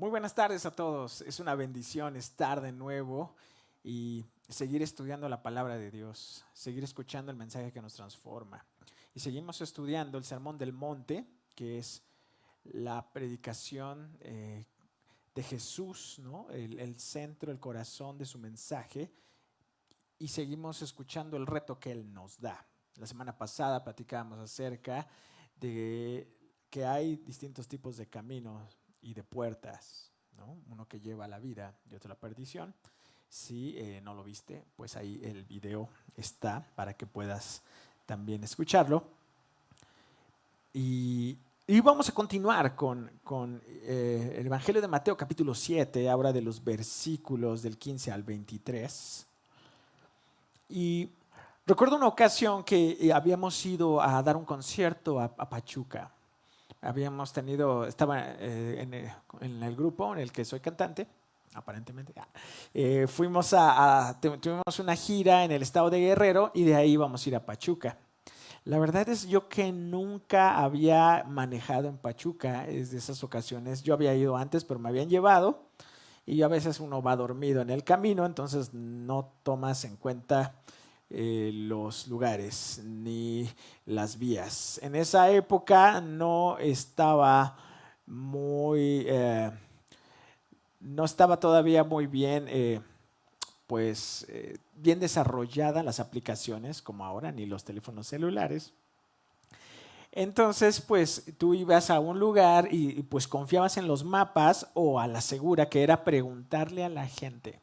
Muy buenas tardes a todos. Es una bendición estar de nuevo y seguir estudiando la palabra de Dios, seguir escuchando el mensaje que nos transforma. Y seguimos estudiando el Sermón del Monte, que es la predicación de Jesús, ¿no? El centro, el corazón de su mensaje. Y seguimos escuchando el reto que Él nos da. La semana pasada platicábamos acerca de que hay distintos tipos de caminos y de puertas, ¿no? Uno que lleva a la vida y otro a la perdición. Si no lo viste, pues ahí el video está para que puedas también escucharlo. Y vamos a continuar con el Evangelio de Mateo capítulo 7, ahora de los versículos del 15 al 23. Y recuerdo una ocasión que habíamos ido a dar un concierto a Pachuca. Estaba en el grupo en el que soy cantante, aparentemente. Tuvimos una gira en el estado de Guerrero y de ahí íbamos a ir a Pachuca. La verdad es yo que nunca había manejado en Pachuca, es de esas ocasiones. Yo había ido antes, pero me habían llevado y a veces uno va dormido en el camino, entonces no tomas en cuenta los lugares ni las vías. En esa época no estaba todavía muy bien, bien desarrolladas las aplicaciones como ahora, ni los teléfonos celulares. Entonces, pues tú ibas a un lugar y pues confiabas en los mapas o a la segura, que era preguntarle a la gente,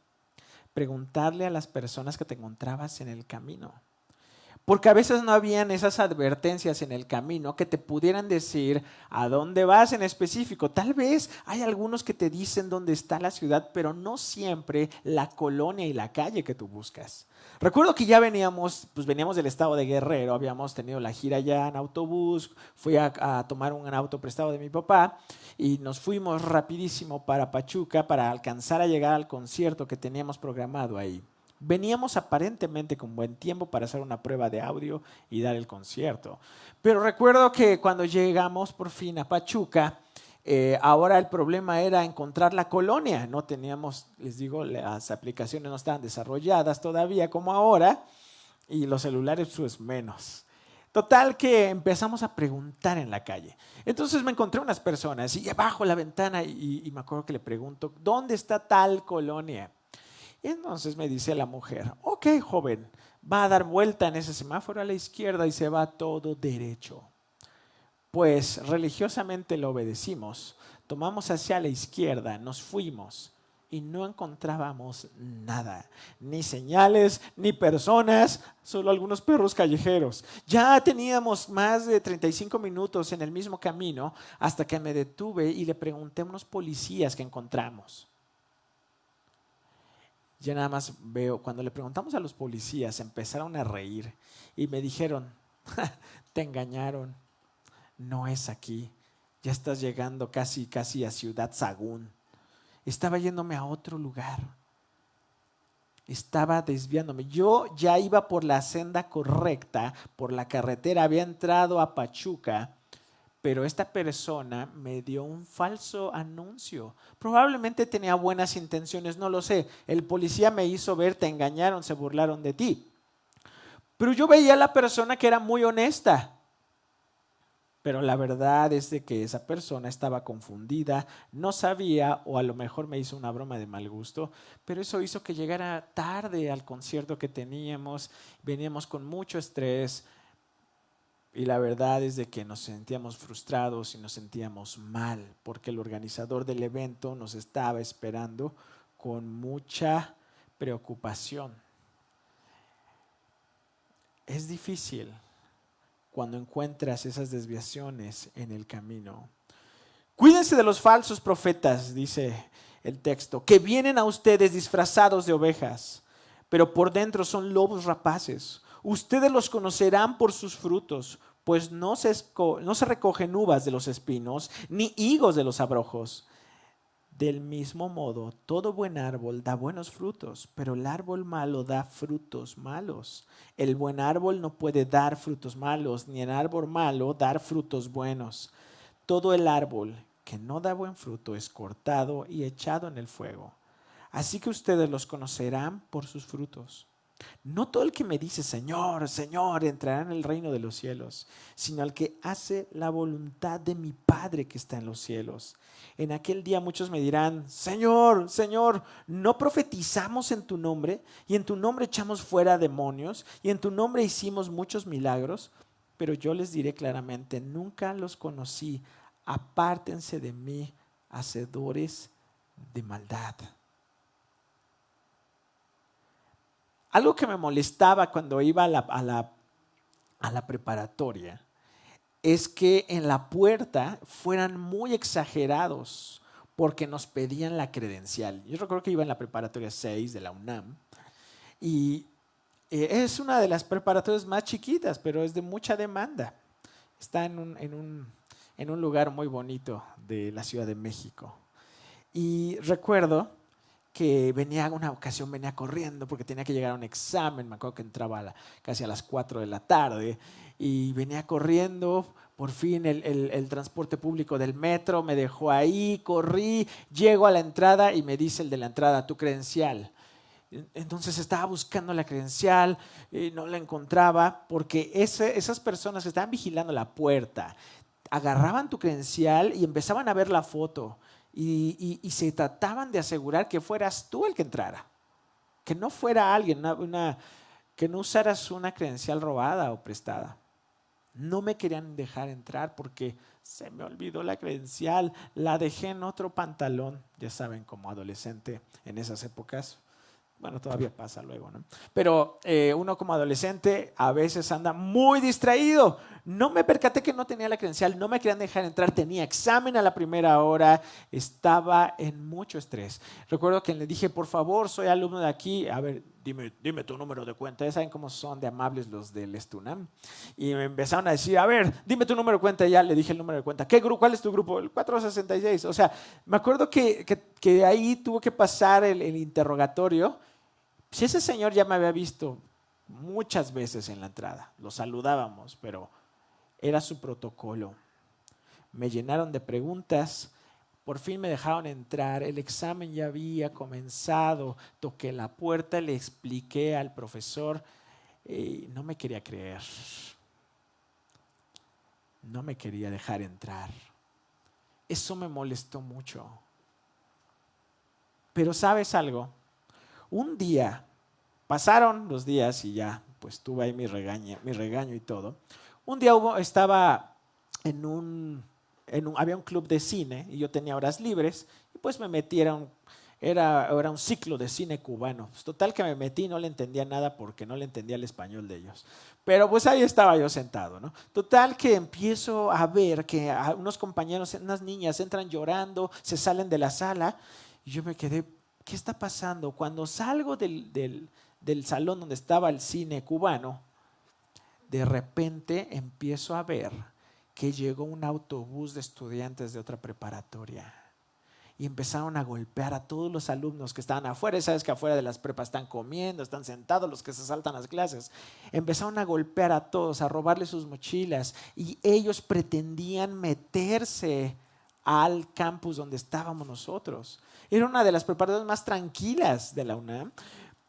preguntarle a las personas que te encontrabas en el camino. Porque a veces no habían esas advertencias en el camino que te pudieran decir a dónde vas en específico. Tal vez hay algunos que te dicen dónde está la ciudad, pero no siempre la colonia y la calle que tú buscas. Recuerdo que ya veníamos del estado de Guerrero, habíamos tenido la gira ya en autobús, fui a tomar un auto prestado de mi papá y nos fuimos rapidísimo para Pachuca para alcanzar a llegar al concierto que teníamos programado ahí. Veníamos aparentemente con buen tiempo para hacer una prueba de audio y dar el concierto. Pero recuerdo que cuando llegamos por fin a Pachuca, ahora el problema era encontrar la colonia. No teníamos, les digo, las aplicaciones no estaban desarrolladas todavía como ahora y los celulares pues menos. Total que empezamos a preguntar en la calle. Entonces me encontré unas personas y bajo la ventana y me acuerdo que le pregunto, ¿dónde está tal colonia? Y entonces me dice la mujer, ok, joven, va a dar vuelta en ese semáforo a la izquierda y se va todo derecho. Pues religiosamente lo obedecimos, tomamos hacia la izquierda, nos fuimos y no encontrábamos nada, ni señales, ni personas, solo algunos perros callejeros. Ya teníamos más de 35 minutos en el mismo camino hasta que me detuve y le pregunté a unos policías que encontramos. Ya nada más veo, cuando le preguntamos a los policías, empezaron a reír y me dijeron, te engañaron, no es aquí, ya estás llegando casi a Ciudad Sagún. Estaba yéndome a otro lugar, estaba desviándome. Yo ya iba por la senda correcta, por la carretera, había entrado a Pachuca. Pero esta persona me dio un falso anuncio. Probablemente tenía buenas intenciones, no lo sé. El policía me hizo ver, te engañaron, se burlaron de ti. Pero yo veía a la persona que era muy honesta. Pero la verdad es de que esa persona estaba confundida, no sabía o a lo mejor me hizo una broma de mal gusto, pero eso hizo que llegara tarde al concierto que teníamos. Veníamos con mucho estrés. Y la verdad es de que nos sentíamos frustrados y nos sentíamos mal porque el organizador del evento nos estaba esperando con mucha preocupación. Es difícil cuando encuentras esas desviaciones en el camino. Cuídense de los falsos profetas, dice el texto, que vienen a ustedes disfrazados de ovejas, pero por dentro son lobos rapaces. Ustedes los conocerán por sus frutos, pues no se recogen uvas de los espinos, ni higos de los abrojos. Del mismo modo, todo buen árbol da buenos frutos, pero el árbol malo da frutos malos. El buen árbol no puede dar frutos malos, ni el árbol malo dar frutos buenos. Todo el árbol que no da buen fruto es cortado y echado en el fuego. Así que ustedes los conocerán por sus frutos. No todo el que me dice, Señor, Señor, entrará en el reino de los cielos, sino el que hace la voluntad de mi Padre que está en los cielos. En aquel día muchos me dirán, Señor, Señor, ¿no profetizamos en tu nombre? Y en tu nombre echamos fuera demonios, y en tu nombre hicimos muchos milagros. Pero yo les diré claramente, nunca los conocí, apártense de mí, hacedores de maldad. Algo que me molestaba cuando iba a la preparatoria es que en la puerta fueran muy exagerados porque nos pedían la credencial. Yo recuerdo que iba en la preparatoria 6 de la UNAM y es una de las preparatorias más chiquitas, pero es de mucha demanda. Está en un lugar muy bonito de la Ciudad de México. Y recuerdo que una ocasión venía corriendo porque tenía que llegar a un examen, me acuerdo que entraba casi a las 4 de la tarde y venía corriendo, por fin el transporte público del metro me dejó ahí, corrí, llego a la entrada y me dice el de la entrada, tu credencial. Entonces estaba buscando la credencial, no la encontraba porque esas personas que estaban vigilando la puerta agarraban tu credencial y empezaban a ver la foto. Y se trataban de asegurar que fueras tú el que entrara, que no fuera alguien, que no usaras una credencial robada o prestada. No me querían dejar entrar porque se me olvidó la credencial, la dejé en otro pantalón, ya saben, como adolescente en esas épocas. Bueno, todavía pasa luego, ¿no? Pero uno como adolescente a veces anda muy distraído. No me percaté que no tenía la credencial, no me querían dejar entrar, tenía examen a la primera hora, estaba en mucho estrés. Recuerdo que le dije, por favor, soy alumno de aquí, a ver, dime tu número de cuenta. Ya saben cómo son de amables los del Estunam. Y me empezaron a decir, a ver, dime tu número de cuenta. Ya le dije el número de cuenta. ¿Qué grupo? ¿Cuál es tu grupo? El 466. O sea, me acuerdo que ahí tuvo que pasar el interrogatorio. Si ese señor ya me había visto muchas veces en la entrada, lo saludábamos, pero era su protocolo. Me llenaron de preguntas, por fin me dejaron entrar, el examen ya había comenzado, toqué la puerta, le expliqué al profesor y no me quería creer, no me quería dejar entrar. Eso me molestó mucho. Pero ¿sabes algo? Un día, pasaron los días y ya, pues tuve ahí mi regaño y todo. Un día estaba había un club de cine y yo tenía horas libres y pues me metí, era un ciclo de cine cubano. Pues, total que me metí, no le entendía nada porque no le entendía el español de ellos. Pero pues ahí estaba yo sentado, ¿no? Total que empiezo a ver que unos compañeros, unas niñas entran llorando, se salen de la sala y yo me quedé, ¿qué está pasando? Cuando salgo del salón donde estaba el cine cubano, de repente empiezo a ver que llegó un autobús de estudiantes de otra preparatoria y empezaron a golpear a todos los alumnos que estaban afuera. Y sabes que afuera de las prepas están comiendo, están sentados los que se saltan las clases. Empezaron a golpear a todos, a robarles sus mochilas y ellos pretendían meterse al campus donde estábamos nosotros. Era una de las preparatorias más tranquilas de la UNAM,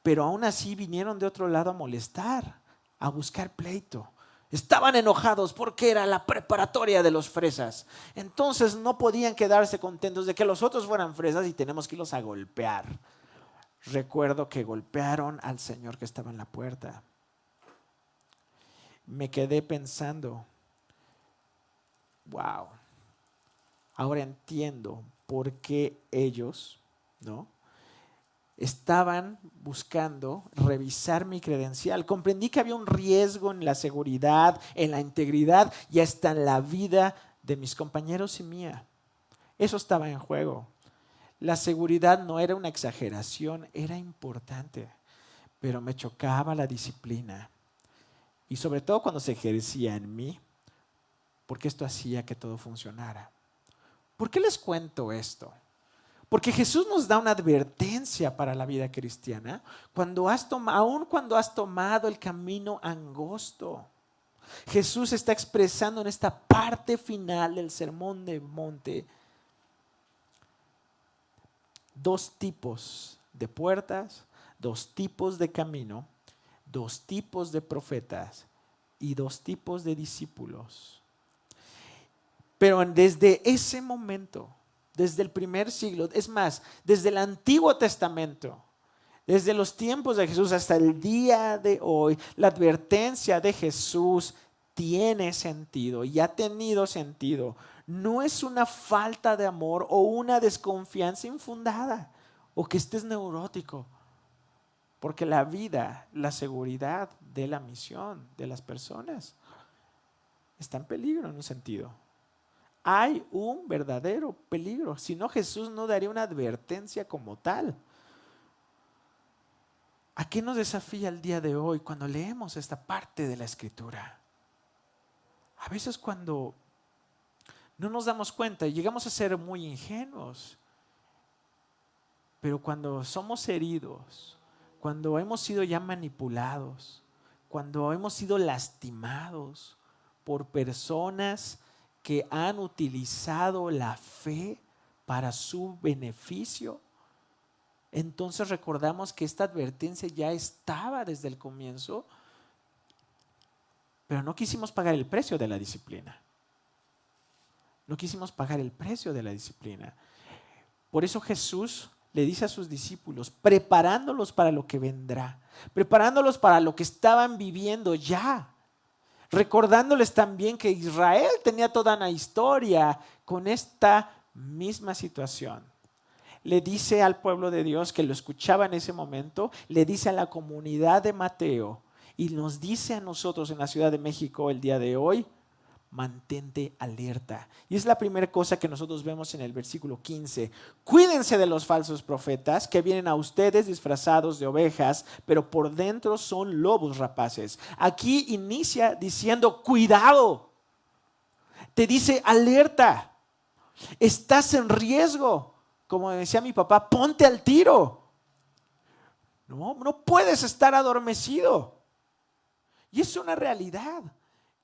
pero aún así vinieron de otro lado a molestar, a buscar pleito. Estaban enojados porque era la preparatoria de los fresas. Entonces no podían quedarse contentos de que los otros fueran fresas y tenemos que irlos a golpear. Recuerdo que golpearon al señor que estaba en la puerta. Me quedé pensando, wow, ahora entiendo por qué ellos, ¿no?, estaban buscando revisar mi credencial. Comprendí que había un riesgo en la seguridad, en la integridad y hasta en la vida de mis compañeros y mía. Eso estaba en juego. La seguridad no era una exageración, era importante, pero me chocaba la disciplina. Y sobre todo cuando se ejercía en mí, porque esto hacía que todo funcionara. ¿Por qué les cuento esto? Porque Jesús nos da una advertencia para la vida cristiana aun cuando has tomado el camino angosto. Jesús está expresando en esta parte final del Sermón del Monte dos tipos de puertas, dos tipos de camino, dos tipos de profetas y dos tipos de discípulos. Pero desde ese momento, desde el primer siglo, es más, desde el Antiguo Testamento, desde los tiempos de Jesús hasta el día de hoy, la advertencia de Jesús tiene sentido y ha tenido sentido. No es una falta de amor o una desconfianza infundada o que estés neurótico, porque la vida, la seguridad de la misión de las personas está en peligro en un sentido. Hay un verdadero peligro, si no Jesús no daría una advertencia como tal. ¿A qué nos desafía el día de hoy cuando leemos esta parte de la Escritura? A veces cuando no nos damos cuenta y llegamos a ser muy ingenuos, pero cuando somos heridos, cuando hemos sido ya manipulados, cuando hemos sido lastimados por personas que han utilizado la fe para su beneficio, entonces recordamos que esta advertencia ya estaba desde el comienzo, pero no quisimos pagar el precio de la disciplina. No quisimos pagar el precio de la disciplina. Por eso Jesús le dice a sus discípulos, preparándolos para lo que vendrá, preparándolos para lo que estaban viviendo ya, recordándoles también que Israel tenía toda una historia con esta misma situación. Le dice al pueblo de Dios que lo escuchaba en ese momento, le dice a la comunidad de Mateo y nos dice a nosotros en la Ciudad de México el día de hoy, mantente alerta. Y es la primera cosa que nosotros vemos en el versículo 15. Cuídense de los falsos profetas que vienen a ustedes disfrazados de ovejas, pero por dentro son lobos rapaces. Aquí inicia diciendo, cuidado. Te dice, alerta. Estás en riesgo. Como decía mi papá, ponte al tiro. No puedes estar adormecido. Y es una realidad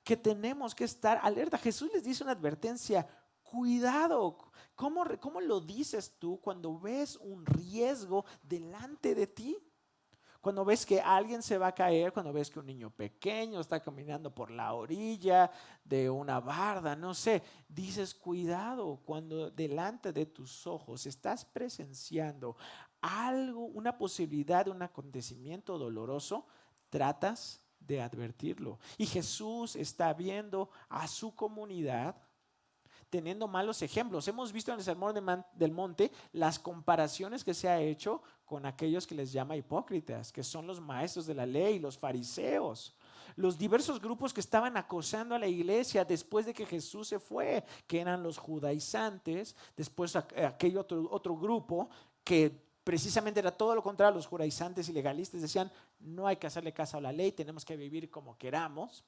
que tenemos que estar alerta. Jesús les dice una advertencia, cuidado. ¿Cómo lo dices tú cuando ves un riesgo delante de ti? Cuando ves que alguien se va a caer, cuando ves que un niño pequeño está caminando por la orilla de una barda, no sé, dices cuidado cuando delante de tus ojos estás presenciando algo, una posibilidad de un acontecimiento doloroso, tratas de advertirlo. Y Jesús está viendo a su comunidad teniendo malos ejemplos. Hemos visto en el Sermón del Monte las comparaciones que se ha hecho con aquellos que les llama hipócritas, que son los maestros de la ley, los fariseos, los diversos grupos que estaban acosando a la iglesia después de que Jesús se fue, que eran los judaizantes, después aquel otro grupo que precisamente era todo lo contrario, los judaizantes y legalistas decían, no hay que hacerle caso a la ley, tenemos que vivir como queramos.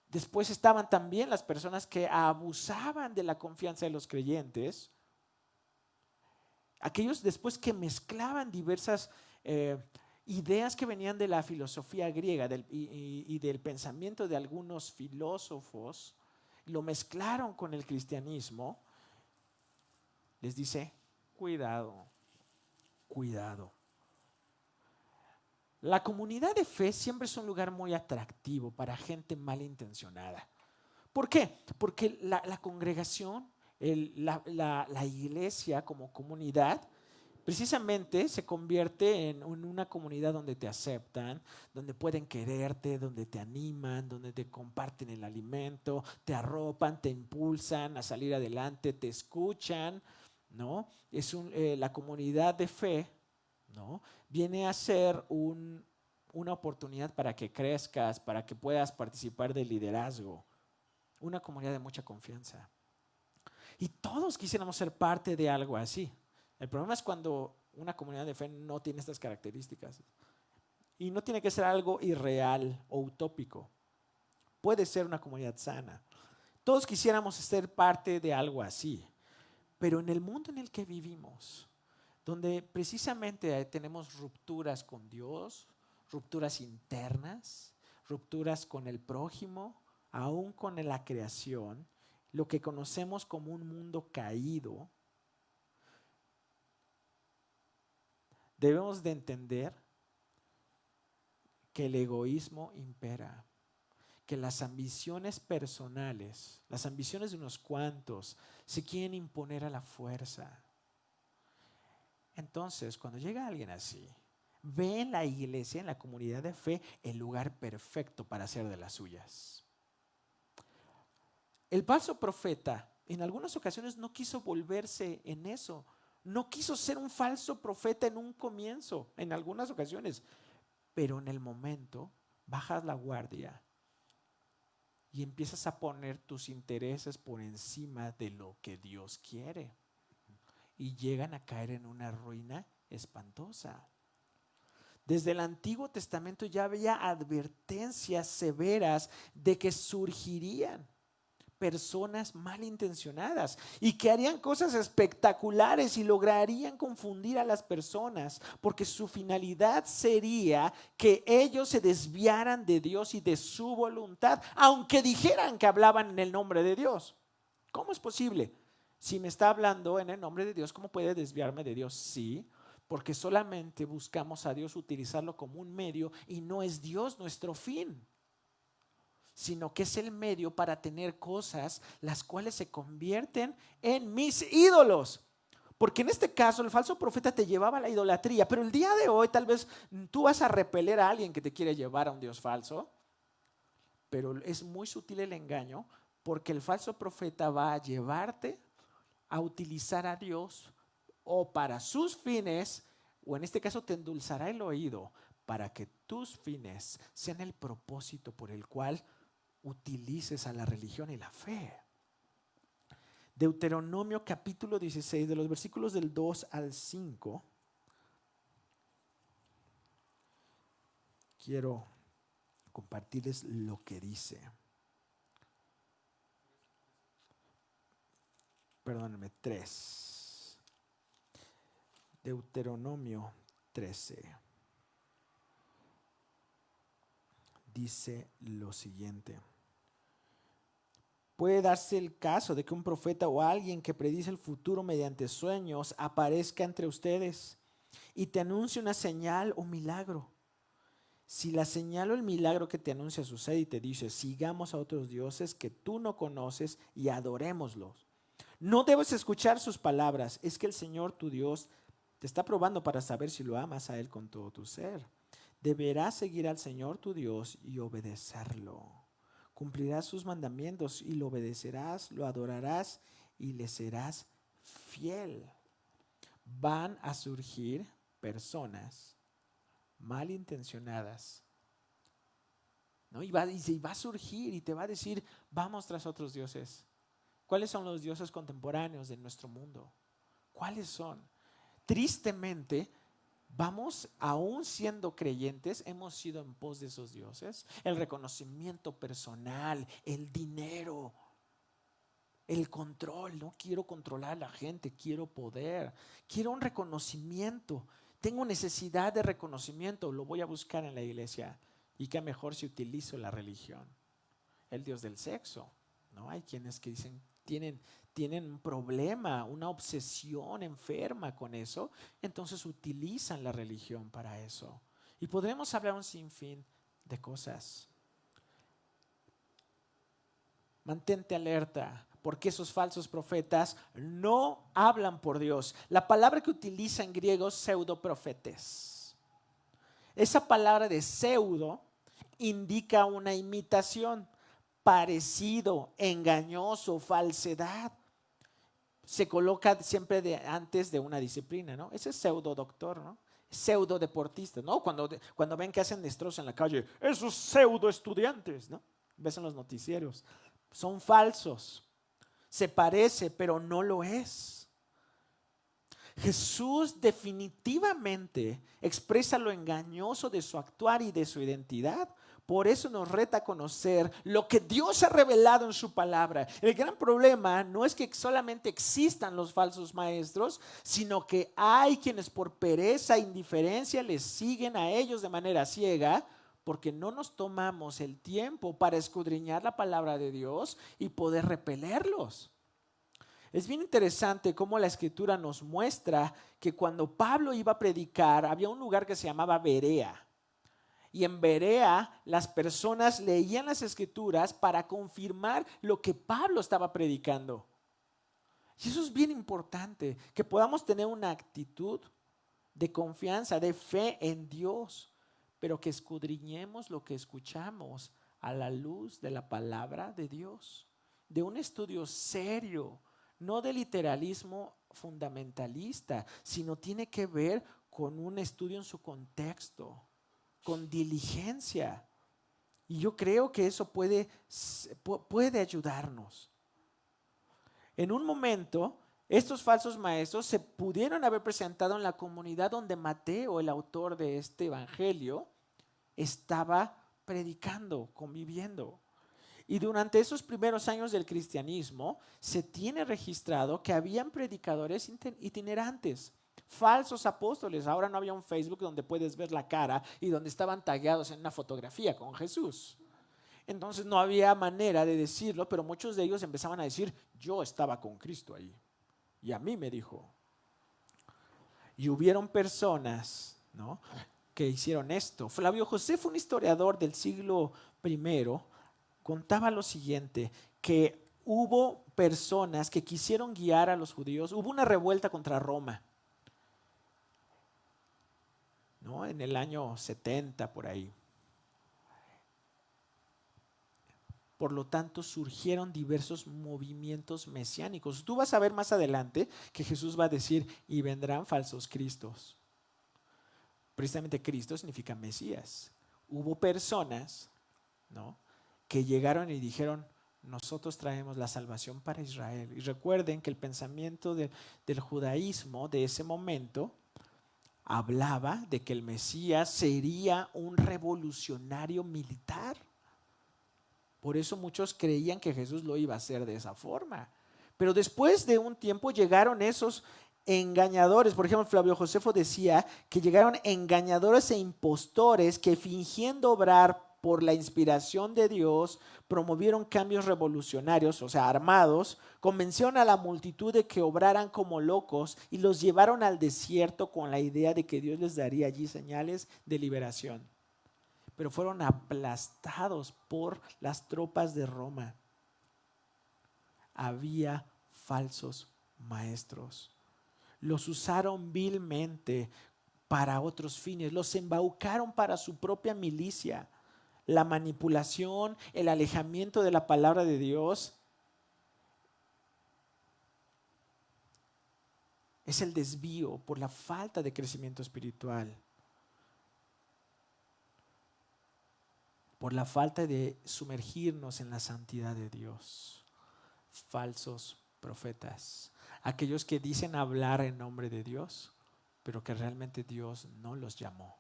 Después estaban también las personas que abusaban de la confianza de los creyentes, aquellos después que mezclaban diversas ideas que venían de la filosofía griega y del pensamiento de algunos filósofos, lo mezclaron con el cristianismo. Les dice, cuidado, cuidado. La comunidad de fe siempre es un lugar muy atractivo para gente malintencionada. ¿Por qué? Porque la congregación, la iglesia como comunidad, precisamente se convierte en una comunidad donde te aceptan, donde pueden quererte, donde te animan, donde te comparten el alimento, te arropan, te impulsan a salir adelante, te escuchan, ¿no? La comunidad de fe, ¿no? Viene a ser una oportunidad para que crezcas, para que puedas participar del liderazgo. Una comunidad de mucha confianza. Y todos quisiéramos ser parte de algo así. El problema es cuando una comunidad de fe no tiene estas características. Y no tiene que ser algo irreal o utópico. Puede ser una comunidad sana. Todos quisiéramos ser parte de algo así. Pero en el mundo en el que vivimos, donde precisamente tenemos rupturas con Dios, rupturas internas, rupturas con el prójimo, aún con la creación, lo que conocemos como un mundo caído, debemos de entender que el egoísmo impera, que las ambiciones personales, las ambiciones de unos cuantos, se quieren imponer a la fuerza. Entonces, cuando llega alguien así, ve en la iglesia, en la comunidad de fe, el lugar perfecto para hacer de las suyas. El falso profeta en algunas ocasiones no quiso volverse en eso. No quiso ser un falso profeta en un comienzo, en algunas ocasiones. Pero en el momento bajas la guardia y empiezas a poner tus intereses por encima de lo que Dios quiere. Y llegan a caer en una ruina espantosa. Desde el Antiguo Testamento ya había advertencias severas de que surgirían personas malintencionadas y que harían cosas espectaculares y lograrían confundir a las personas, porque su finalidad sería que ellos se desviaran de Dios y de su voluntad, aunque dijeran que hablaban en el nombre de Dios. ¿Cómo es posible? Si me está hablando en el nombre de Dios, ¿cómo puede desviarme de Dios? Sí, porque solamente buscamos a Dios utilizarlo como un medio y no es Dios nuestro fin, sino que es el medio para tener cosas las cuales se convierten en mis ídolos. Porque en este caso el falso profeta te llevaba a la idolatría, pero el día de hoy tal vez tú vas a repeler a alguien que te quiere llevar a un Dios falso, pero es muy sutil el engaño, porque el falso profeta va a llevarte a utilizar a Dios o para sus fines, o en este caso te endulzará el oído para que tus fines sean el propósito por el cual utilices a la religión y la fe. Deuteronomio capítulo 16, de los versículos del 2 al 5. Quiero compartirles lo que dice. Perdónenme, 3. Deuteronomio 13. Dice lo siguiente: puede darse el caso de que un profeta o alguien que predice el futuro mediante sueños aparezca entre ustedes y te anuncie una señal o milagro. Si la señal o el milagro que te anuncia sucede y te dice: sigamos a otros dioses que tú no conoces y adorémoslos, no debes escuchar sus palabras. Es que el Señor tu Dios te está probando para saber si lo amas a Él con todo tu ser. Deberás seguir al Señor tu Dios y obedecerlo. Cumplirás sus mandamientos y lo obedecerás, lo adorarás y le serás fiel. Van a surgir personas malintencionadas, ¿no? Y va a surgir y te va a decir: vamos tras otros dioses. ¿Cuáles son los dioses contemporáneos de nuestro mundo? ¿Cuáles son? Tristemente, vamos, aún siendo creyentes, hemos sido en pos de esos dioses. El reconocimiento personal, el dinero, el control. No quiero controlar a la gente, quiero poder, quiero un reconocimiento. Tengo necesidad de reconocimiento, lo voy a buscar en la iglesia. Y qué mejor si utilizo la religión. El dios del sexo, ¿no? Hay quienes que dicen, tienen un problema, una obsesión enferma con eso, entonces utilizan la religión para eso. Y podremos hablar un sinfín de cosas. Mantente alerta, porque esos falsos profetas no hablan por Dios. La palabra que utiliza en griego es pseudoprofetes. Esa palabra de pseudo indica una imitación, parecido, engañoso, falsedad. Se coloca siempre antes de una disciplina, ¿no? Ese es pseudo doctor, ¿no? Pseudo deportista, ¿no? Cuando ven que hacen destrozos en la calle, esos pseudo estudiantes, ¿no? Ves en los noticieros. Son falsos. Se parece, pero no lo es. Jesús definitivamente expresa lo engañoso de su actuar y de su identidad. Por eso nos reta a conocer lo que Dios ha revelado en su palabra. El gran problema no es que solamente existan los falsos maestros, sino que hay quienes por pereza e indiferencia les siguen a ellos de manera ciega, porque no nos tomamos el tiempo para escudriñar la palabra de Dios y poder repelerlos. Es bien interesante cómo la Escritura nos muestra que cuando Pablo iba a predicar, había un lugar que se llamaba Berea. Y en Berea las personas leían las Escrituras para confirmar lo que Pablo estaba predicando. Y eso es bien importante, que podamos tener una actitud de confianza, de fe en Dios, pero que escudriñemos lo que escuchamos a la luz de la palabra de Dios, de un estudio serio, no de literalismo fundamentalista, sino tiene que ver con un estudio en su contexto, con diligencia. Y yo creo que eso puede ayudarnos. En un momento, estos falsos maestros se pudieron haber presentado en la comunidad donde Mateo, el autor de este evangelio, estaba predicando, conviviendo. Y durante esos primeros años del cristianismo se tiene registrado que habían predicadores itinerantes, falsos apóstoles. Ahora no había un Facebook donde puedes ver la cara y donde estaban tagueados en una fotografía con Jesús. Entonces no había manera de decirlo, pero muchos de ellos empezaban a decir, yo estaba con Cristo ahí. Y a mí me dijo. Y hubieron personas, ¿no?, que hicieron esto. Flavio Josefo, un historiador del siglo I, contaba lo siguiente, que hubo personas que quisieron guiar a los judíos. Hubo una revuelta contra Roma, ¿no?, en el año 70 por ahí. Por lo tanto, surgieron diversos movimientos mesiánicos. Tú vas a ver más adelante que Jesús va a decir, y vendrán falsos cristos. Precisamente Cristo significa Mesías. Hubo personas, ¿no?, que llegaron y dijeron, nosotros traemos la salvación para Israel. Y recuerden que el pensamiento del judaísmo de ese momento hablaba de que el Mesías sería un revolucionario militar. Por eso muchos creían que Jesús lo iba a hacer de esa forma. Pero después de un tiempo llegaron esos engañadores. Por ejemplo, Flavio Josefo decía que llegaron engañadores e impostores que, fingiendo obrar por la inspiración de Dios, promovieron cambios revolucionarios, o sea, armados, convencieron a la multitud de que obraran como locos y los llevaron al desierto con la idea de que Dios les daría allí señales de liberación. Pero fueron aplastados por las tropas de Roma. Había falsos maestros. Los usaron vilmente para otros fines, los embaucaron para su propia milicia. La manipulación, el alejamiento de la palabra de Dios es el desvío por la falta de crecimiento espiritual, por la falta de sumergirnos en la santidad de Dios. Falsos profetas, aquellos que dicen hablar en nombre de Dios, pero que realmente Dios no los llamó.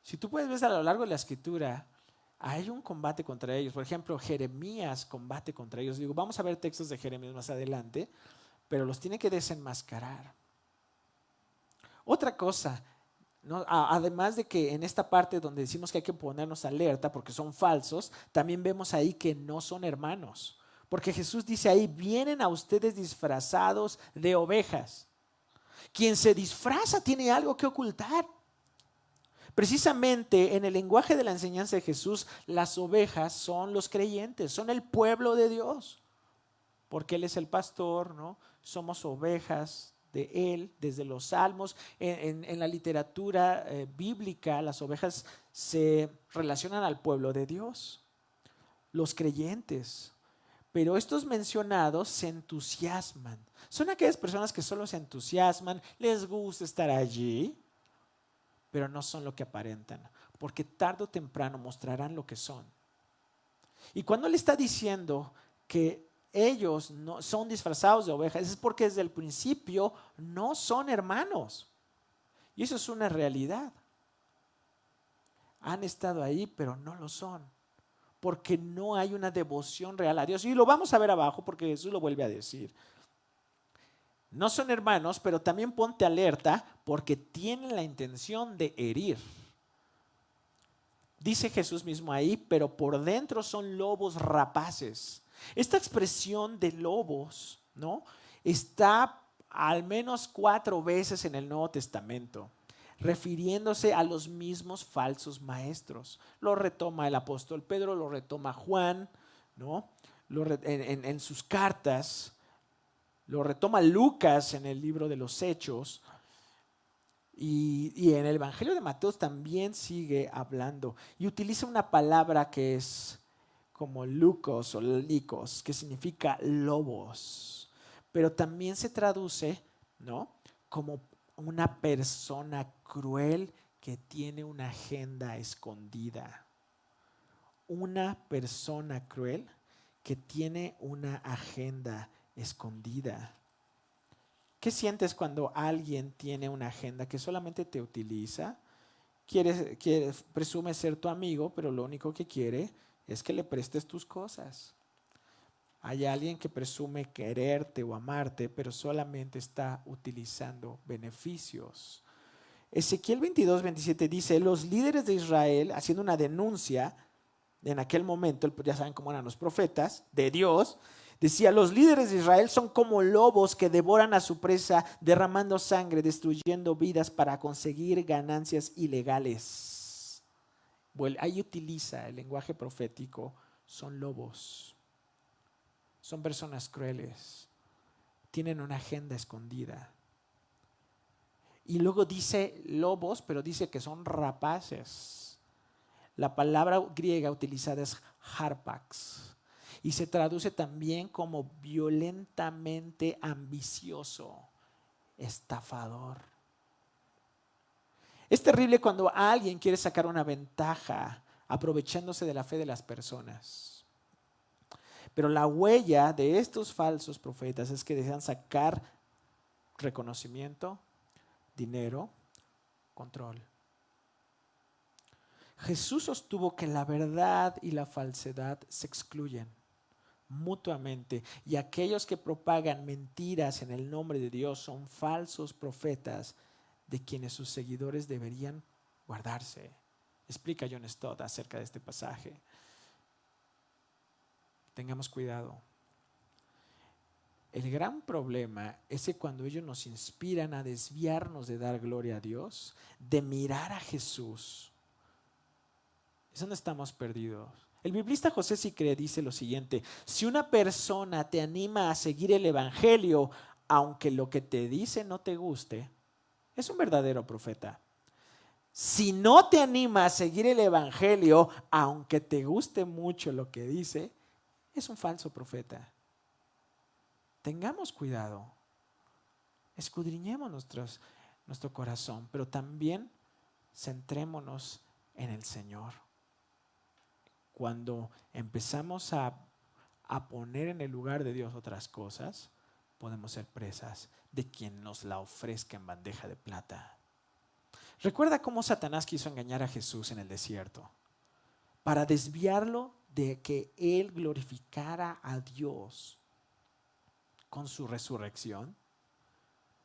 Si tú puedes ver a lo largo de la Escritura, hay un combate contra ellos. Por ejemplo, Jeremías combate contra ellos. Digo, vamos a ver textos de Jeremías más adelante, pero los tiene que desenmascarar. Otra cosa, ¿no?, además de que en esta parte donde decimos que hay que ponernos alerta porque son falsos, también vemos ahí que no son hermanos. Porque Jesús dice ahí, vienen a ustedes disfrazados de ovejas. Quien se disfraza tiene algo que ocultar. Precisamente en el lenguaje de la enseñanza de Jesús, las ovejas son los creyentes, son el pueblo de Dios. Porque Él es el pastor, ¿no? Somos ovejas de Él desde los salmos. En la literatura bíblica, las ovejas se relacionan al pueblo de Dios, los creyentes. Pero estos mencionados se entusiasman. Son aquellas personas que solo se entusiasman, les gusta estar allí, pero no son lo que aparentan, porque tarde o temprano mostrarán lo que son. Y cuando Él está diciendo que ellos no son disfrazados de ovejas, es porque desde el principio no son hermanos. Y eso es una realidad. Han estado ahí, pero no lo son, porque no hay una devoción real a Dios. Y lo vamos a ver abajo porque Jesús lo vuelve a decir. No son hermanos, pero también ponte alerta porque tienen la intención de herir. Dice Jesús mismo ahí, pero por dentro son lobos rapaces. Esta expresión de lobos, ¿no? Está al menos 4 veces en el Nuevo Testamento, refiriéndose a los mismos falsos maestros. Lo retoma el apóstol Pedro, lo retoma Juan, ¿no? En sus cartas, lo retoma Lucas en el libro de los Hechos, y en el Evangelio de Mateo también sigue hablando y utiliza una palabra que es como lucos o licos, que significa lobos, pero también se traduce, ¿no?, como una persona cruel que tiene una agenda escondida. Una persona cruel que tiene una agenda escondida. ¿Qué sientes cuando alguien tiene una agenda que solamente te utiliza? Presume ser tu amigo, pero lo único que quiere es que le prestes tus cosas. Hay alguien que presume quererte o amarte, pero solamente está utilizando beneficios. Ezequiel 22:27 dice, los líderes de Israel, haciendo una denuncia, en aquel momento, ya saben cómo eran los profetas, de Dios, decía, los líderes de Israel son como lobos que devoran a su presa, derramando sangre, destruyendo vidas para conseguir ganancias ilegales. Ahí utiliza el lenguaje profético, son lobos, son personas crueles, tienen una agenda escondida. Y luego dice lobos, pero dice que son rapaces. La palabra griega utilizada es harpax y se traduce también como violentamente ambicioso, estafador. Es terrible cuando alguien quiere sacar una ventaja aprovechándose de la fe de las personas. Pero la huella de estos falsos profetas es que desean sacar reconocimiento, dinero, control. Jesús sostuvo que la verdad y la falsedad se excluyen mutuamente y aquellos que propagan mentiras en el nombre de Dios son falsos profetas de quienes sus seguidores deberían guardarse. Explica John Stott acerca de este pasaje. Tengamos cuidado. El gran problema es que cuando ellos nos inspiran a desviarnos de dar gloria a Dios, de mirar a Jesús, es donde estamos perdidos. El biblista José Sicré dice lo siguiente: si una persona te anima a seguir el evangelio, aunque lo que te dice no te guste, es un verdadero profeta. Si no te anima a seguir el evangelio, aunque te guste mucho lo que dice, es un falso profeta. Tengamos cuidado. Escudriñemos nuestro corazón, pero también centrémonos en el Señor. Cuando empezamos a poner en el lugar de Dios otras cosas, podemos ser presas de quien nos la ofrezca en bandeja de plata. Recuerda cómo Satanás quiso engañar a Jesús en el desierto para desviarlo de que Él glorificara a Dios con su resurrección.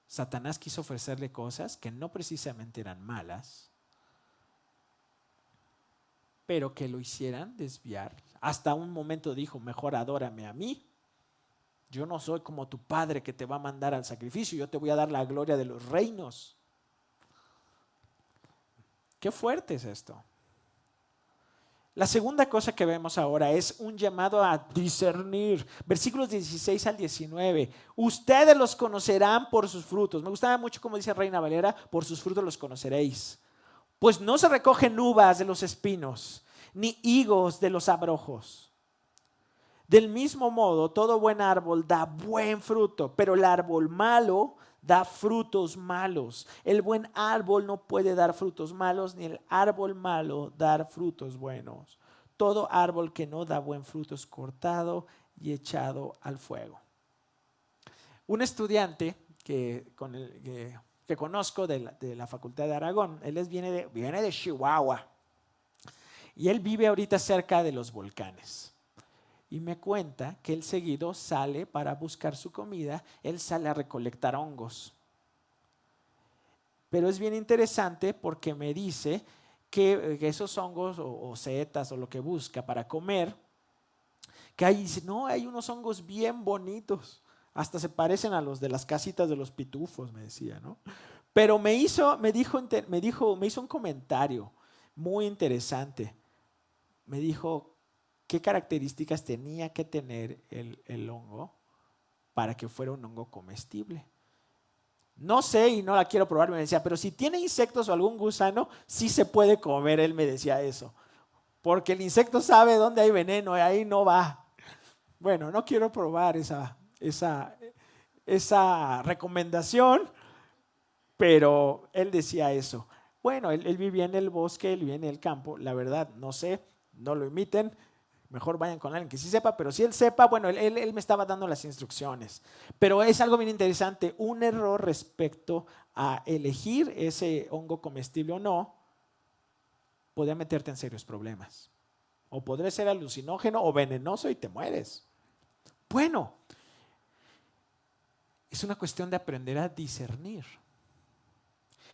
Satanás quiso ofrecerle cosas que no precisamente eran malas, pero que lo hicieran desviar. Hasta un momento dijo: mejor adórame a mí. Yo no soy como tu padre que te va a mandar al sacrificio, yo te voy a dar la gloria de los reinos. Qué fuerte es esto. La segunda cosa que vemos ahora es un llamado a discernir. Versículos 16 al 19. Ustedes los conocerán por sus frutos. Me gustaba mucho como dice Reina Valera: por sus frutos los conoceréis. Pues no se recogen uvas de los espinos, ni higos de los abrojos. Del mismo modo, todo buen árbol da buen fruto, pero el árbol malo da frutos malos. El buen árbol no puede dar frutos malos, ni el árbol malo dar frutos buenos. Todo árbol que no da buen fruto es cortado y echado al fuego. Un estudiante que conozco de la Facultad de Aragón, él viene de Chihuahua y él vive ahorita cerca de los volcanes. Y me cuenta que él seguido sale para buscar su comida, él sale a recolectar hongos. Pero es bien interesante porque me dice que esos hongos o setas o lo que busca para comer, que ahí dice: no, hay unos hongos bien bonitos. Hasta se parecen a los de las casitas de los pitufos, me decía, ¿no? Pero me hizo un comentario muy interesante. Me dijo qué características tenía que tener el hongo para que fuera un hongo comestible. No sé y no la quiero probar, me decía, pero si tiene insectos o algún gusano, sí se puede comer, él me decía eso. Porque el insecto sabe dónde hay veneno y ahí no va. Bueno, no quiero probar esa recomendación, pero él decía eso. Bueno, él vivía en el bosque, él vivía en el campo, la verdad, no sé, no lo imiten, mejor vayan con alguien que sí sepa, pero si él sepa, bueno, él me estaba dando las instrucciones. Pero es algo bien interesante, un error respecto a elegir ese hongo comestible o no, podría meterte en serios problemas. O podría ser alucinógeno o venenoso y te mueres. Bueno, es una cuestión de aprender a discernir.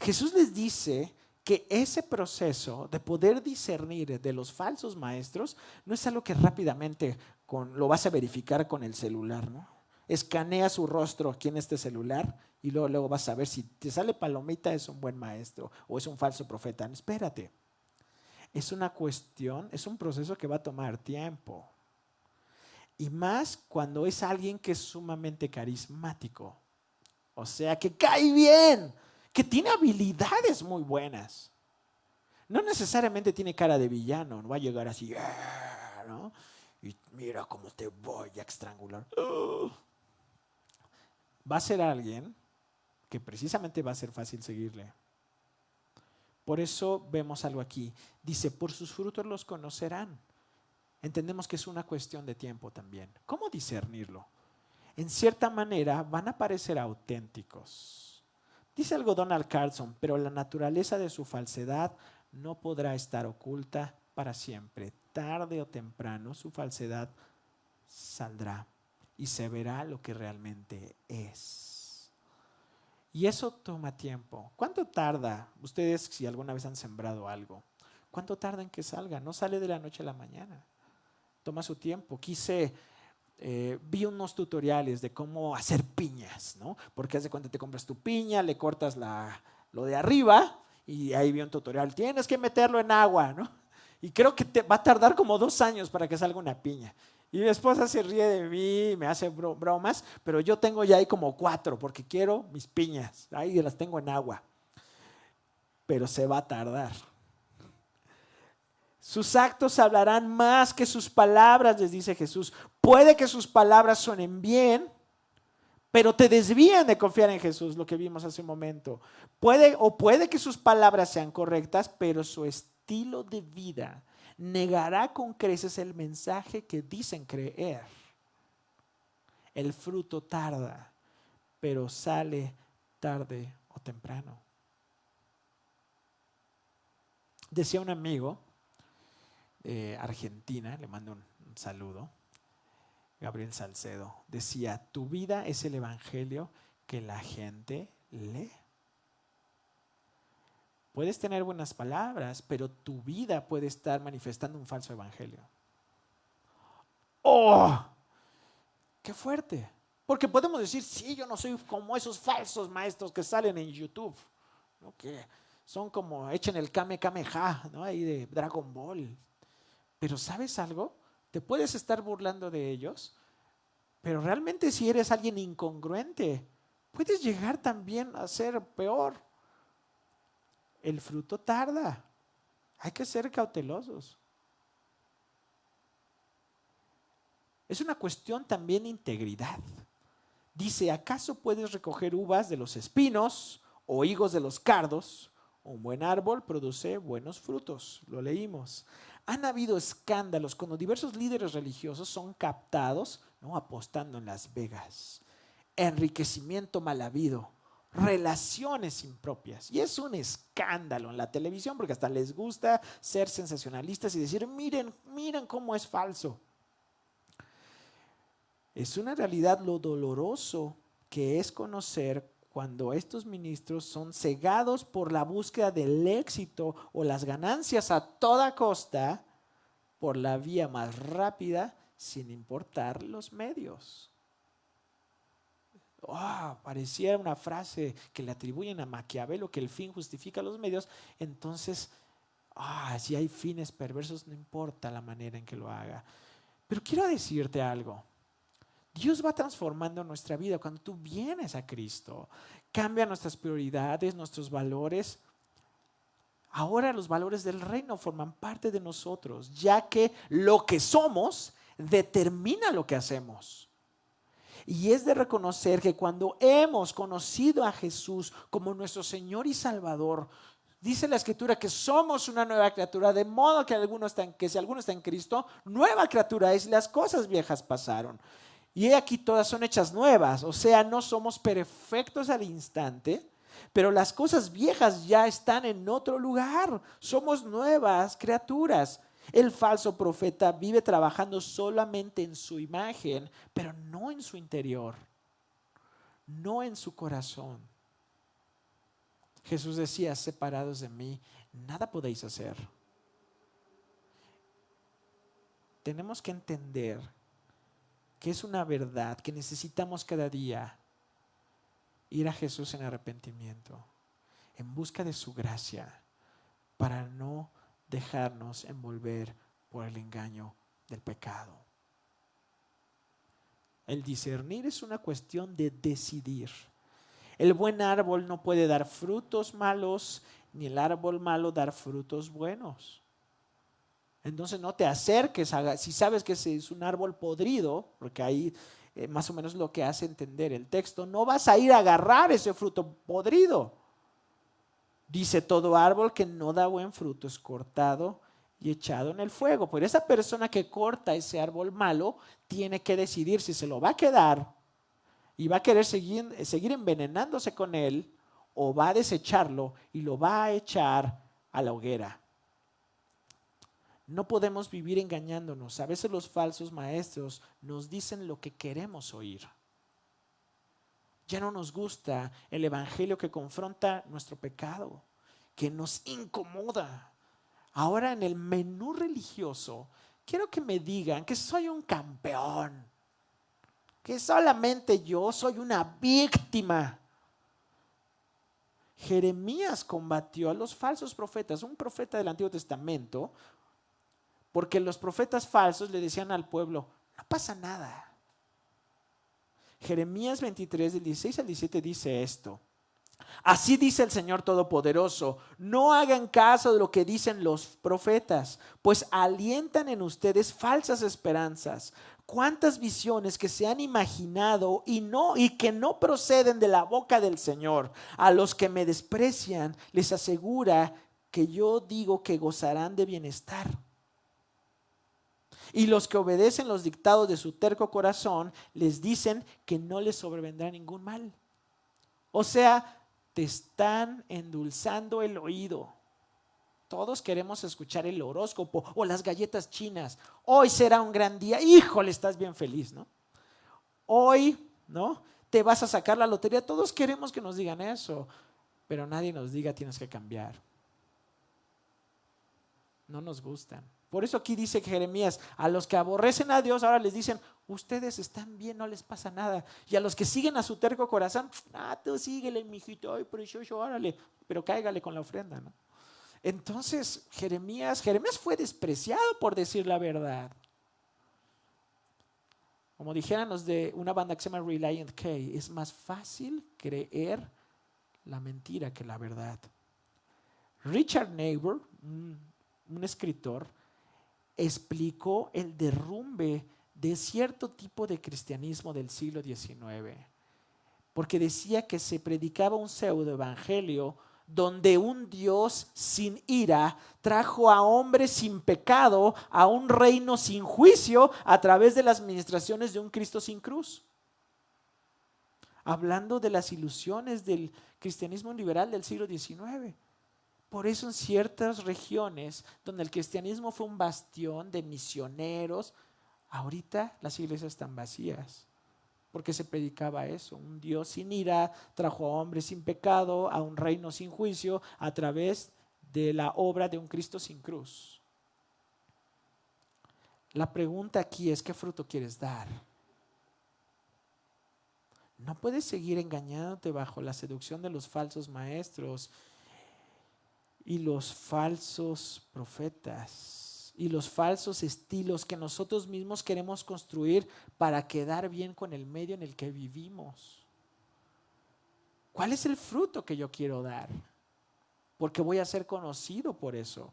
Jesús les dice que ese proceso de poder discernir de los falsos maestros no es algo que rápidamente lo vas a verificar con el celular, ¿no? Escanea su rostro aquí en este celular y luego vas a ver si te sale palomita, es un buen maestro o es un falso profeta. No, espérate. Es una cuestión, es un proceso que va a tomar tiempo. Y más cuando es alguien que es sumamente carismático. O sea, que cae bien, que tiene habilidades muy buenas. No necesariamente tiene cara de villano, no va a llegar así, ¿no? Y mira cómo te voy a estrangular. Va a ser alguien que precisamente va a ser fácil seguirle. Por eso vemos algo aquí. Dice, por sus frutos los conocerán. Entendemos que es una cuestión de tiempo también. ¿Cómo discernirlo? En cierta manera van a parecer auténticos. Dice algo Donald Carlson, pero la naturaleza de su falsedad no podrá estar oculta para siempre. Tarde o temprano su falsedad saldrá y se verá lo que realmente es. Y eso toma tiempo. ¿Cuánto tarda? Ustedes, si alguna vez han sembrado algo, ¿cuánto tarda en que salga? No sale de la noche a la mañana. Toma su tiempo. Vi unos tutoriales de cómo hacer piñas, ¿no? Porque haz de cuenta, te compras tu piña, le cortas lo de arriba y ahí vi un tutorial. Tienes que meterlo en agua, ¿no? Y creo que te va a tardar como 2 años para que salga una piña. Y mi esposa se ríe de mí, me hace bromas, pero yo tengo ya ahí como 4 porque quiero mis piñas. Ahí las tengo en agua. Pero se va a tardar. Sus actos hablarán más que sus palabras, les dice Jesús. Puede que sus palabras suenen bien, pero te desvían de confiar en Jesús, lo que vimos hace un momento. Puede que sus palabras sean correctas, pero su estilo de vida negará con creces el mensaje que dicen creer. El fruto tarda, pero sale tarde o temprano. Decía un amigo Argentina, le mando un saludo, Gabriel Salcedo, decía, tu vida es el evangelio que la gente lee. Puedes tener buenas palabras, pero tu vida puede estar manifestando un falso evangelio. ¡Oh! ¡Qué fuerte! Porque podemos decir, sí, yo no soy como esos falsos maestros que salen en YouTube, ¿no? Que son como echen el Kame Kameha, ¿no? Ahí de Dragon Ball. Pero ¿sabes algo? Te puedes estar burlando de ellos, pero realmente si eres alguien incongruente, puedes llegar también a ser peor. El fruto tarda. Hay que ser cautelosos. Es una cuestión también de integridad. Dice, ¿acaso puedes recoger uvas de los espinos o higos de los cardos? Un buen árbol produce buenos frutos. Lo leímos. Han habido escándalos cuando diversos líderes religiosos son captados, ¿no?, apostando en Las Vegas. Enriquecimiento mal habido, relaciones impropias. Y es un escándalo en la televisión porque hasta les gusta ser sensacionalistas y decir, miren cómo es falso. Es una realidad lo doloroso que es conocer cuando estos ministros son cegados por la búsqueda del éxito o las ganancias a toda costa por la vía más rápida sin importar los medios. Pareciera una frase que le atribuyen a Maquiavelo, que el fin justifica los medios. Entonces, si hay fines perversos, no importa la manera en que lo haga. Pero quiero decirte algo. Dios va transformando nuestra vida cuando tú vienes a Cristo. Cambia nuestras prioridades, nuestros valores. Ahora los valores del reino forman parte de nosotros, ya que lo que somos determina lo que hacemos. Y es de reconocer que cuando hemos conocido a Jesús como nuestro Señor y Salvador, dice la Escritura que somos una nueva criatura, de modo que si alguno está en Cristo, nueva criatura es, las cosas viejas pasaron. Y he aquí todas son hechas nuevas, o sea, no somos perfectos al instante, pero las cosas viejas ya están en otro lugar. Somos nuevas criaturas. El falso profeta vive trabajando solamente en su imagen, pero no en su interior, no en su corazón. Jesús decía: separados de mí, nada podéis hacer. Tenemos que entender que es una verdad, que necesitamos cada día ir a Jesús en arrepentimiento, en busca de su gracia, para no dejarnos envolver por el engaño del pecado. El discernir es una cuestión de decidir. El buen árbol no puede dar frutos malos, ni el árbol malo dar frutos buenos. Entonces no te acerques, si sabes que ese es un árbol podrido, porque ahí más o menos lo que hace entender el texto, no vas a ir a agarrar ese fruto podrido. Dice: todo árbol que no da buen fruto es cortado y echado en el fuego. Pero esa persona que corta ese árbol malo tiene que decidir si se lo va a quedar y va a querer seguir envenenándose con él, o va a desecharlo y lo va a echar a la hoguera. No podemos vivir engañándonos. A veces los falsos maestros nos dicen lo que queremos oír. Ya no nos gusta el evangelio que confronta nuestro pecado, que nos incomoda. Ahora, en el menú religioso, quiero que me digan que soy un campeón, que solamente yo soy una víctima. Jeremías combatió a los falsos profetas, un profeta del Antiguo Testamento, porque los profetas falsos le decían al pueblo: no pasa nada. Jeremías 23, del 16 al 17 dice esto: así dice el Señor Todopoderoso, no hagan caso de lo que dicen los profetas, pues alientan en ustedes falsas esperanzas. Cuántas visiones que se han imaginado y que no proceden de la boca del Señor. A los que me desprecian les asegura que yo digo que gozarán de bienestar. Y los que obedecen los dictados de su terco corazón les dicen que no les sobrevendrá ningún mal. O sea, te están endulzando el oído. Todos queremos escuchar el horóscopo o las galletas chinas. Hoy será un gran día. Híjole, estás bien feliz, ¿no? Hoy, ¿no? Te vas a sacar la lotería. Todos queremos que nos digan eso, pero nadie nos diga: tienes que cambiar. No nos gustan. Por eso aquí dice Jeremías: a los que aborrecen a Dios ahora les dicen: ustedes están bien, no les pasa nada. Y a los que siguen a su terco corazón: tú síguele, mijito, ay, precioso, órale, pero cáigale con la ofrenda, ¿no? Entonces Jeremías fue despreciado por decir la verdad. Como dijeran los de una banda que se llama Relient K, es más fácil creer la mentira que la verdad. Richard Niebuhr, un escritor, explicó el derrumbe de cierto tipo de cristianismo del siglo XIX, porque decía que se predicaba un pseudoevangelio donde un Dios sin ira trajo a hombres sin pecado a un reino sin juicio a través de las ministraciones de un Cristo sin cruz. Hablando de las ilusiones del cristianismo liberal del siglo XIX. Por eso en ciertas regiones donde el cristianismo fue un bastión de misioneros, ahorita las iglesias están vacías, porque se predicaba eso: un Dios sin ira trajo a hombres sin pecado a un reino sin juicio a través de la obra de un Cristo sin cruz. La pregunta aquí es: ¿qué fruto quieres dar? No puedes seguir engañándote bajo la seducción de los falsos maestros y los falsos profetas y los falsos estilos que nosotros mismos queremos construir para quedar bien con el medio en el que vivimos. ¿Cuál es el fruto que yo quiero dar? Porque voy a ser conocido por eso.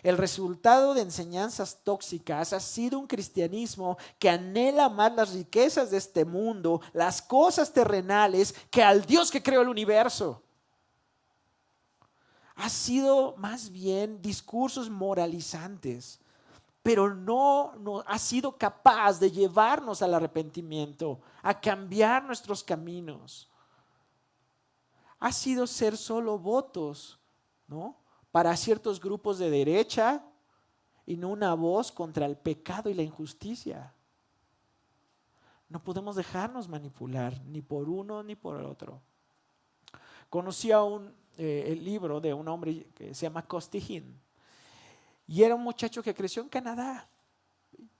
El resultado de enseñanzas tóxicas ha sido un cristianismo que anhela más las riquezas de este mundo, las cosas terrenales, que al Dios que creó el universo. Ha sido más bien discursos moralizantes, pero no ha sido capaz de llevarnos al arrepentimiento, a cambiar nuestros caminos. Ha sido ser solo votos, ¿no?, para ciertos grupos de derecha y no una voz contra el pecado y la injusticia. No podemos dejarnos manipular ni por uno ni por el otro. Conocí el libro de un hombre que se llama Costi Hinn, y era un muchacho que creció en Canadá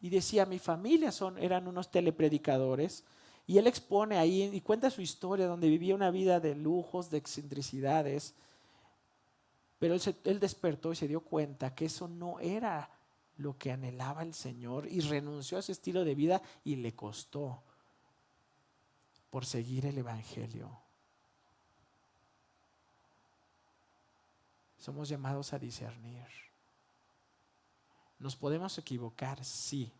y decía: mi familia eran unos telepredicadores, y él expone ahí y cuenta su historia donde vivía una vida de lujos, de excentricidades. Pero él despertó y se dio cuenta que eso no era lo que anhelaba el Señor, y renunció a ese estilo de vida, y le costó por seguir el Evangelio. Somos llamados a discernir. Nos podemos equivocar, sí,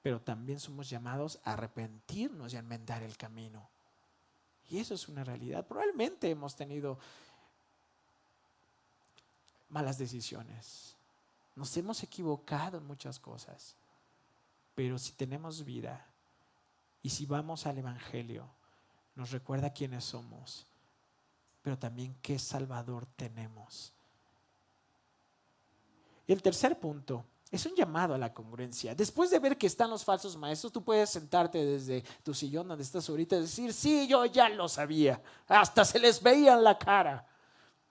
pero también somos llamados a arrepentirnos y a enmendar el camino. Y eso es una realidad. Probablemente hemos tenido malas decisiones, nos hemos equivocado en muchas cosas, pero si tenemos vida y si vamos al Evangelio, nos recuerda quiénes somos, pero también qué Salvador tenemos. Y el tercer punto es un llamado a la congruencia. Después de ver que están los falsos maestros, tú puedes sentarte desde tu sillón donde estás ahorita y decir: sí, yo ya lo sabía, hasta se les veía en la cara.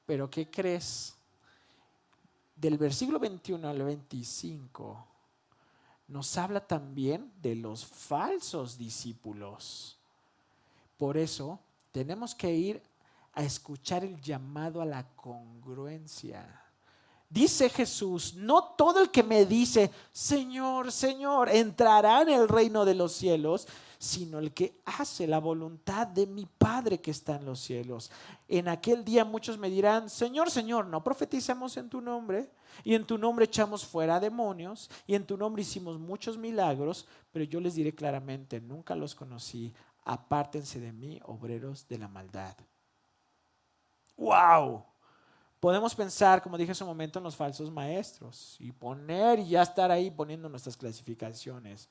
Pero ¿qué crees? Del versículo 21 al 25 nos habla también de los falsos discípulos. Por eso tenemos que ir a escuchar el llamado a la congruencia. Dice Jesús: no todo el que me dice Señor, Señor, entrará en el reino de los cielos, sino el que hace la voluntad de mi Padre que está en los cielos. En aquel día muchos me dirán: Señor, Señor, ¿no profetizamos en tu nombre? Y en tu nombre echamos fuera demonios, y en tu nombre hicimos muchos milagros. Pero yo les diré claramente: nunca los conocí, apártense de mí, obreros de la maldad. ¡Wow! Podemos pensar, como dije hace un momento, en los falsos maestros y ya estar ahí poniendo nuestras clasificaciones.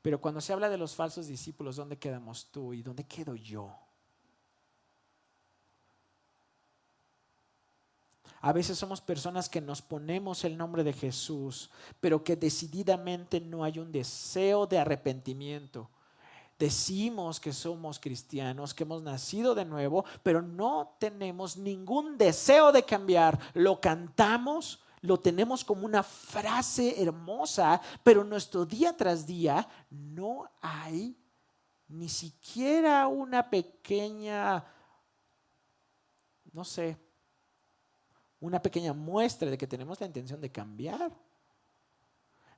Pero cuando se habla de los falsos discípulos, ¿dónde quedamos tú y dónde quedo yo? A veces somos personas que nos ponemos el nombre de Jesús, pero que decididamente no hay un deseo de arrepentimiento. Decimos que somos cristianos, que hemos nacido de nuevo, pero no tenemos ningún deseo de cambiar. Lo cantamos, lo tenemos como una frase hermosa, pero en nuestro día tras día no hay ni siquiera una pequeña, no sé, una pequeña muestra de que tenemos la intención de cambiar.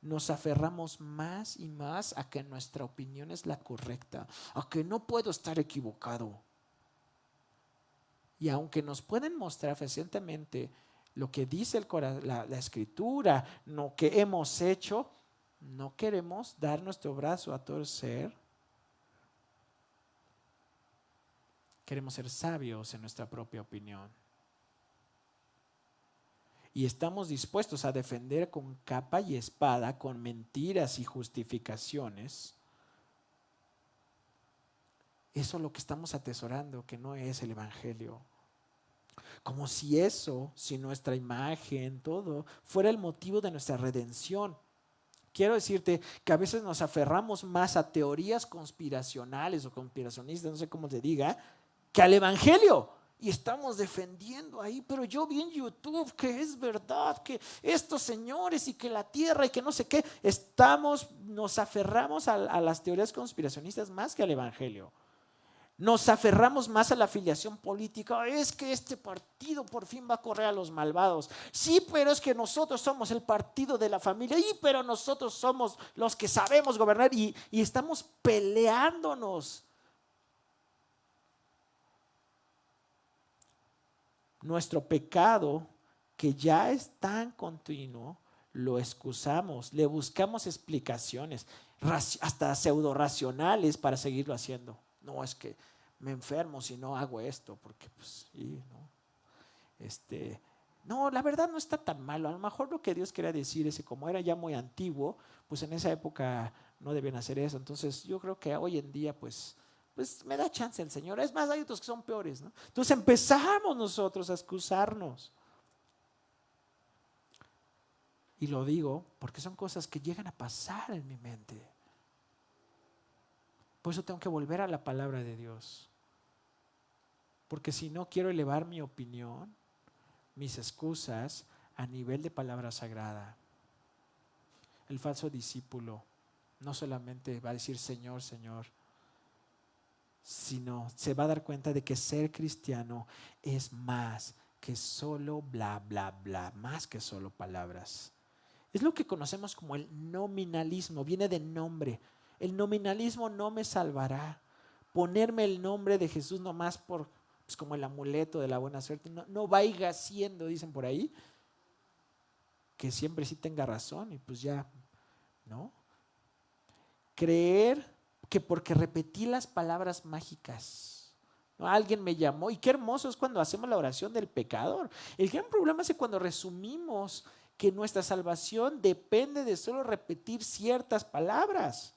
Nos aferramos más y más a que nuestra opinión es la correcta, a que no puedo estar equivocado. Y aunque nos pueden mostrar fehacientemente lo que dice la Escritura, lo que hemos hecho, no queremos dar nuestro brazo a torcer. Queremos ser sabios en nuestra propia opinión. Y estamos dispuestos a defender con capa y espada, con mentiras y justificaciones. Eso es lo que estamos atesorando, que no es el Evangelio. Como si eso, si nuestra imagen, todo, fuera el motivo de nuestra redención. Quiero decirte que a veces nos aferramos más a teorías conspiracionales o conspiracionistas, no sé cómo se diga, que al Evangelio. Y estamos defendiendo ahí, pero yo vi en YouTube que es verdad, que estos señores y que la tierra y que no sé qué, nos aferramos a las teorías conspiracionistas más que al evangelio. Nos aferramos más a la afiliación política. Es que este partido por fin va a correr a los malvados. Sí, pero es que nosotros somos el partido de la familia. Y pero nosotros somos los que sabemos gobernar y estamos peleándonos. Nuestro pecado, que ya es tan continuo, lo excusamos, le buscamos explicaciones, hasta pseudo racionales para seguirlo haciendo. No, es que me enfermo si no hago esto, porque pues, sí, ¿no? No, la verdad no está tan malo. A lo mejor lo que Dios quería decir es que como era ya muy antiguo, pues en esa época no debían hacer eso. Entonces yo creo que hoy en día pues me da chance el Señor. Es más, hay otros que son peores, ¿no? Entonces empezamos nosotros a excusarnos. Y lo digo porque son cosas que llegan a pasar en mi mente. Por eso tengo que volver a la palabra de Dios. Porque si no quiero elevar mi opinión, mis excusas a nivel de palabra sagrada. El falso discípulo no solamente va a decir Señor, Señor, sino se va a dar cuenta de que ser cristiano es más que solo bla, bla, bla, más que solo palabras. Es lo que conocemos como el nominalismo, viene de nombre. El nominalismo no me salvará. Ponerme el nombre de Jesús nomás por, pues como el amuleto de la buena suerte, no vaya siendo, dicen por ahí, que siempre sí tenga razón y pues ya, ¿no? Creer que porque repetí las palabras mágicas, ¿no? Alguien me llamó y qué hermoso es cuando hacemos la oración del pecador. El gran problema es que cuando resumimos que nuestra salvación depende de solo repetir ciertas palabras.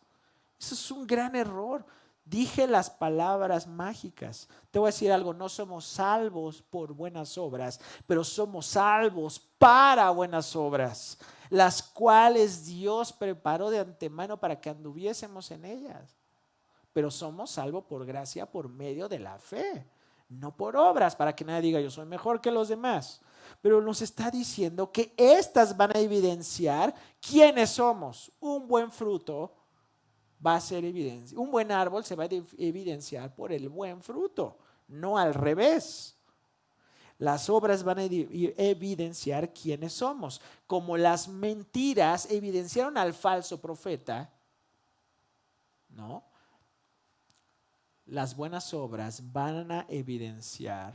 Eso es un gran error. Dije las palabras mágicas. Te voy a decir algo, no somos salvos por buenas obras, pero somos salvos para buenas obras, las cuales Dios preparó de antemano para que anduviésemos en ellas. Pero somos salvos por gracia por medio de la fe, no por obras, para que nadie diga yo soy mejor que los demás. Pero nos está diciendo que estas van a evidenciar quiénes somos. Un buen fruto va a ser evidencia. Un buen árbol se va a evidenciar por el buen fruto, no al revés. Las obras van a evidenciar quiénes somos. Como las mentiras evidenciaron al falso profeta, ¿no? Las buenas obras van a evidenciar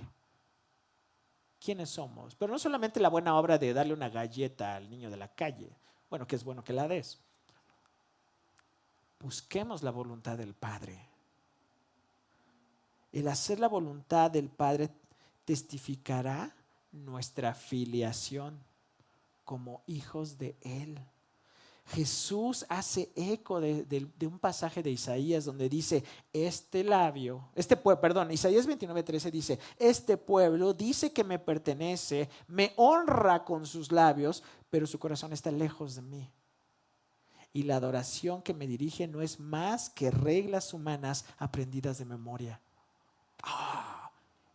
quiénes somos. Pero no solamente la buena obra de darle una galleta al niño de la calle. Bueno, que es bueno que la des. Busquemos la voluntad del Padre. El hacer la voluntad del Padre testificará nuestra filiación como hijos de Él. Jesús hace eco de un pasaje de Isaías donde dice, Isaías 29:13 dice, este pueblo dice que me pertenece, me honra con sus labios, pero su corazón está lejos de mí. Y la adoración que me dirige no es más que reglas humanas aprendidas de memoria.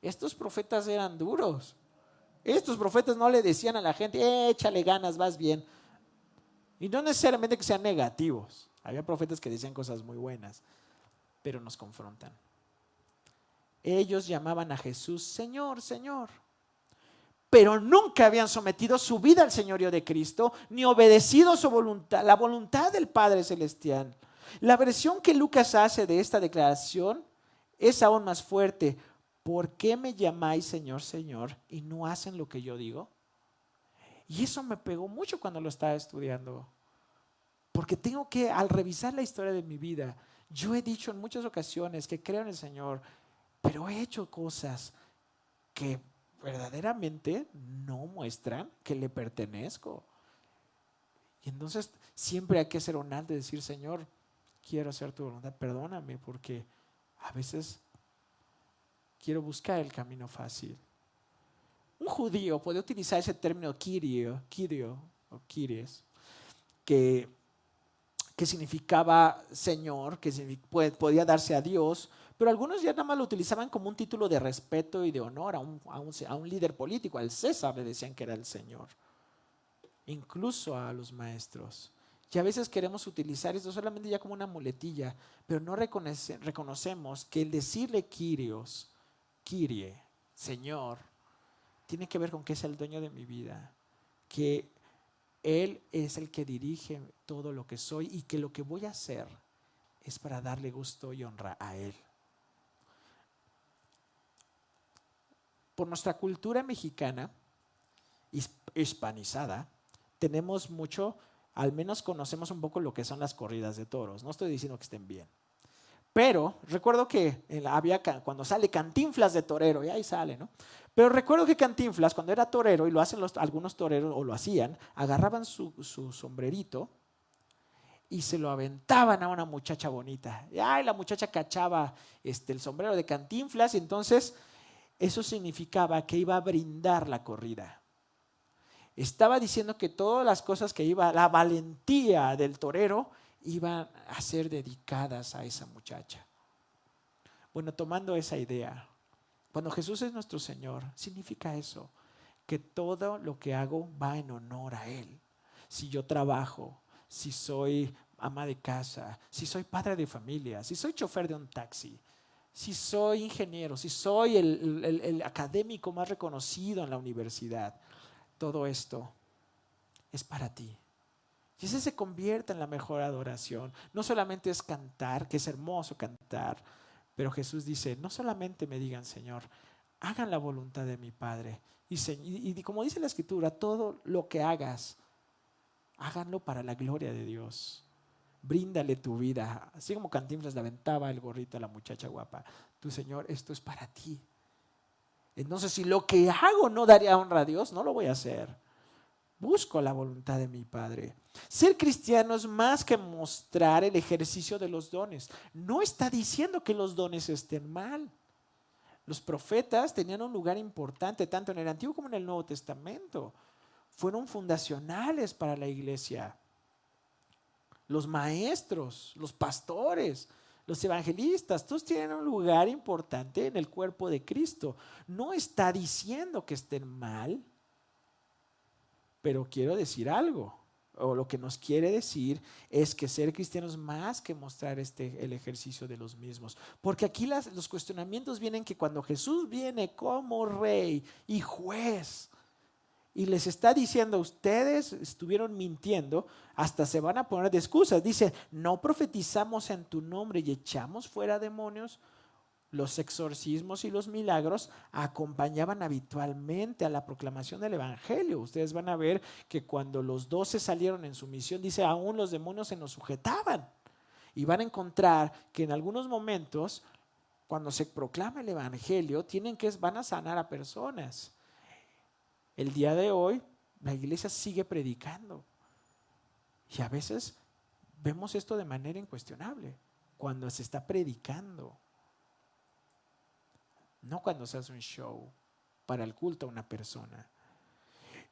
Estos profetas eran duros. Estos profetas no le decían a la gente, échale ganas, vas bien. Y no necesariamente que sean negativos. Había profetas que decían cosas muy buenas, pero nos confrontan. Ellos llamaban a Jesús Señor, Señor, pero nunca habían sometido su vida al señorío de Cristo, ni obedecido su voluntad, la voluntad del Padre Celestial. La versión que Lucas hace de esta declaración es aún más fuerte. ¿Por qué me llamáis Señor, Señor y no hacen lo que yo digo? Y eso me pegó mucho cuando lo estaba estudiando. Porque tengo que, al revisar la historia de mi vida, yo he dicho en muchas ocasiones que creo en el Señor, pero he hecho cosas que verdaderamente no muestran que le pertenezco. Y entonces siempre hay que ser honesto y decir, Señor, quiero hacer tu voluntad, perdóname, porque a veces quiero buscar el camino fácil. Un judío puede utilizar ese término kirio o kiries, que significaba Señor, que podía darse a Dios, Pero algunos ya nada más lo utilizaban como un título de respeto y de honor a un líder político. Al César le decían que era el Señor. Incluso a los maestros. Y a veces queremos utilizar esto solamente ya como una muletilla, pero no reconocemos que el decirle Kyrios, Kyrie, Señor, tiene que ver con que es el dueño de mi vida, que Él es el que dirige todo lo que soy y que lo que voy a hacer es para darle gusto y honra a Él. Por nuestra cultura mexicana, hispanizada, tenemos mucho, al menos conocemos un poco lo que son las corridas de toros. No estoy diciendo que estén bien. Pero recuerdo que cuando sale Cantinflas de torero, y ahí sale, ¿no? Pero recuerdo que Cantinflas, cuando era torero, y lo hacen algunos toreros, o lo hacían, agarraban su sombrerito y se lo aventaban a una muchacha bonita. Y la muchacha cachaba el sombrero de Cantinflas, y entonces eso significaba que iba a brindar la corrida. Estaba diciendo que todas las cosas la valentía del torero, iban a ser dedicadas a esa muchacha. Bueno, tomando esa idea, cuando Jesús es nuestro Señor, significa eso, que todo lo que hago va en honor a Él. Si yo trabajo, si soy ama de casa, si soy padre de familia, si soy chofer de un taxi, si soy ingeniero, si soy el académico más reconocido en la universidad, todo esto es para ti. Y ese se convierte en la mejor adoración. No solamente es cantar, que es hermoso cantar, pero Jesús dice, no solamente me digan Señor, hagan la voluntad de mi Padre. Y como dice la Escritura, todo lo que hagas, háganlo para la gloria de Dios. Bríndale tu vida. Así como Cantinflas le aventaba el gorrito a la muchacha guapa. Tu Señor, esto es para ti. Entonces, si lo que hago no daría honra a Dios, no lo voy a hacer. Busco la voluntad de mi Padre. Ser cristiano es más que mostrar el ejercicio de los dones. No está diciendo que los dones estén mal. Los profetas tenían un lugar importante tanto en el Antiguo como en el Nuevo Testamento. Fueron fundacionales para la iglesia. Los maestros, los pastores, los evangelistas, todos tienen un lugar importante en el cuerpo de Cristo. No está diciendo que estén mal. Pero quiero decir algo, o lo que nos quiere decir es que ser cristianos más que mostrar el ejercicio de los mismos. Porque aquí los cuestionamientos vienen que cuando Jesús viene como rey y juez y les está diciendo, ustedes estuvieron mintiendo, hasta se van a poner de excusas. Dice, no profetizamos en tu nombre y echamos fuera demonios. Los exorcismos y los milagros acompañaban habitualmente a la proclamación del evangelio. Ustedes van a ver que cuando los 12 salieron en su misión, dice, aún los demonios se nos sujetaban. Y van a encontrar que en algunos momentos, cuando se proclama el evangelio, van a sanar a personas. El día de hoy, la iglesia sigue predicando. Y a veces vemos esto de manera incuestionable, cuando se está predicando. No cuando se hace un show para el culto a una persona.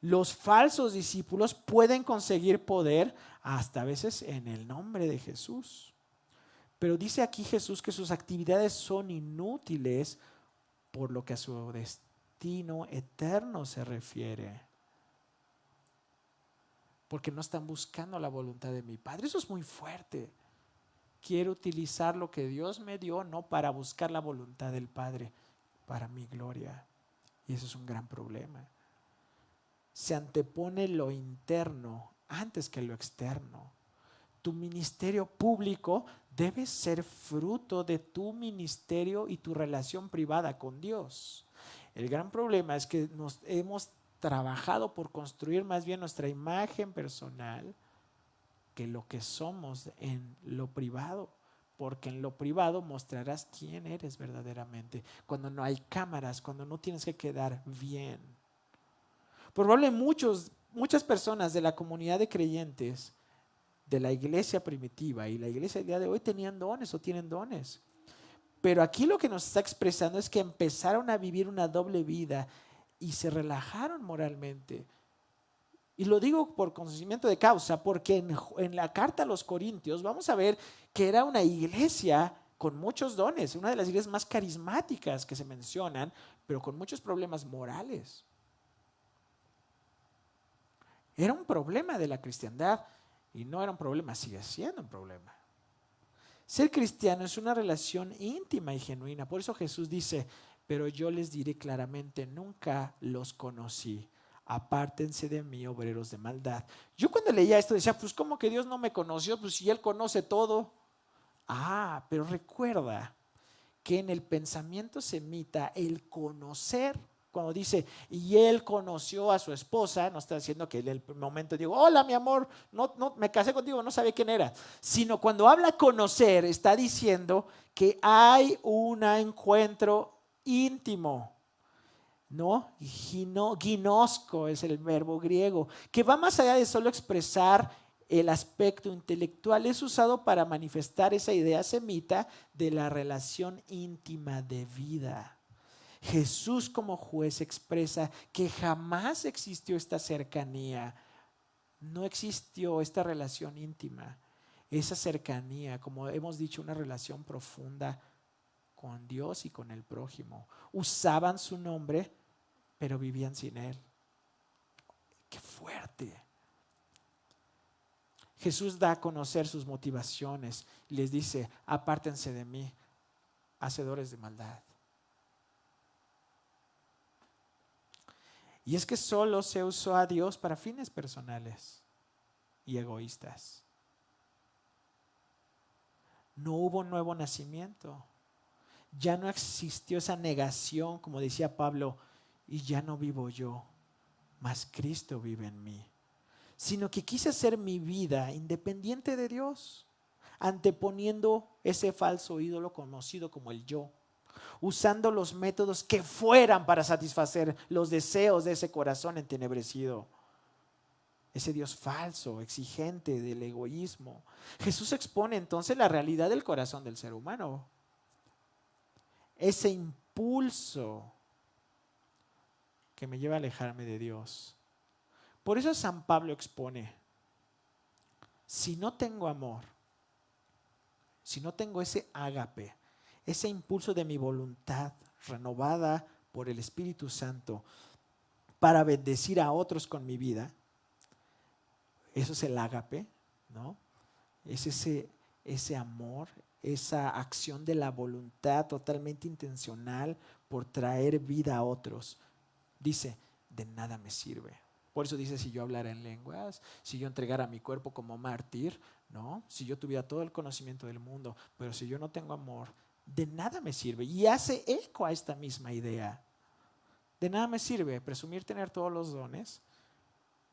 Los falsos discípulos pueden conseguir poder hasta a veces en el nombre de Jesús. Pero dice aquí Jesús que sus actividades son inútiles por lo que a su destino eterno se refiere. Porque no están buscando la voluntad de mi Padre. Eso es muy fuerte. Quiero utilizar lo que Dios me dio no para buscar la voluntad del Padre, para mi gloria. Y eso es un gran problema. Se antepone lo interno antes que lo externo. Tu ministerio público debe ser fruto de tu ministerio y tu relación privada con Dios. El gran problema es que nos hemos trabajado por construir más bien nuestra imagen personal que lo que somos en lo privado. Porque en lo privado mostrarás quién eres verdaderamente. Cuando no hay cámaras, cuando no tienes que quedar bien. Probablemente muchas personas de la comunidad de creyentes de la iglesia primitiva y la iglesia del día de hoy tenían dones o tienen dones. Pero aquí lo que nos está expresando es que empezaron a vivir una doble vida y se relajaron moralmente. Y lo digo por conocimiento de causa, porque en la carta a los Corintios vamos a ver que era una iglesia con muchos dones, una de las iglesias más carismáticas que se mencionan, pero con muchos problemas morales. Era un problema de la cristiandad y no era un problema, sigue siendo un problema. Ser cristiano es una relación íntima y genuina. Por eso Jesús dice, pero yo les diré claramente, nunca los conocí. Apártense de mí, obreros de maldad. Yo cuando leía esto decía, pues ¿cómo que Dios no me conoció? Pues si Él conoce todo. Pero recuerda que en el pensamiento semita el conocer, cuando dice, y él conoció a su esposa, no está diciendo que en el momento digo, hola mi amor, no, me casé contigo, no sabía quién era, sino cuando habla conocer, está diciendo que hay un encuentro íntimo, ¿no? Ginosco es el verbo griego, que va más allá de solo expresar el aspecto intelectual, es usado para manifestar esa idea semita de la relación íntima de vida. Jesús como juez expresa que jamás existió esta cercanía, no existió esta relación íntima, esa cercanía, como hemos dicho, una relación profunda con Dios y con el prójimo. Usaban su nombre, pero vivían sin Él. ¡Qué fuerte! Jesús da a conocer sus motivaciones y les dice, apártense de mí, hacedores de maldad. Y es que solo se usó a Dios para fines personales y egoístas. No hubo nuevo nacimiento. Ya no existió esa negación, como decía Pablo, y ya no vivo yo, mas Cristo vive en mí. Sino que quise hacer mi vida independiente de Dios, anteponiendo ese falso ídolo conocido como el yo, usando los métodos que fueran para satisfacer los deseos de ese corazón entenebrecido, ese Dios falso, exigente del egoísmo. Jesús expone entonces la realidad del corazón del ser humano, ese impulso que me lleva a alejarme de Dios. Por eso San Pablo expone, si no tengo amor, si no tengo ese ágape, ese impulso de mi voluntad renovada por el Espíritu Santo para bendecir a otros con mi vida, eso es el ágape, ¿no? Es ese amor, esa acción de la voluntad totalmente intencional por traer vida a otros. Dice, de nada me sirve. Por eso dice, si yo hablara en lenguas, si yo entregara mi cuerpo como mártir, ¿no? Si yo tuviera todo el conocimiento del mundo, pero si yo no tengo amor, de nada me sirve. Y hace eco a esta misma idea. De nada me sirve presumir tener todos los dones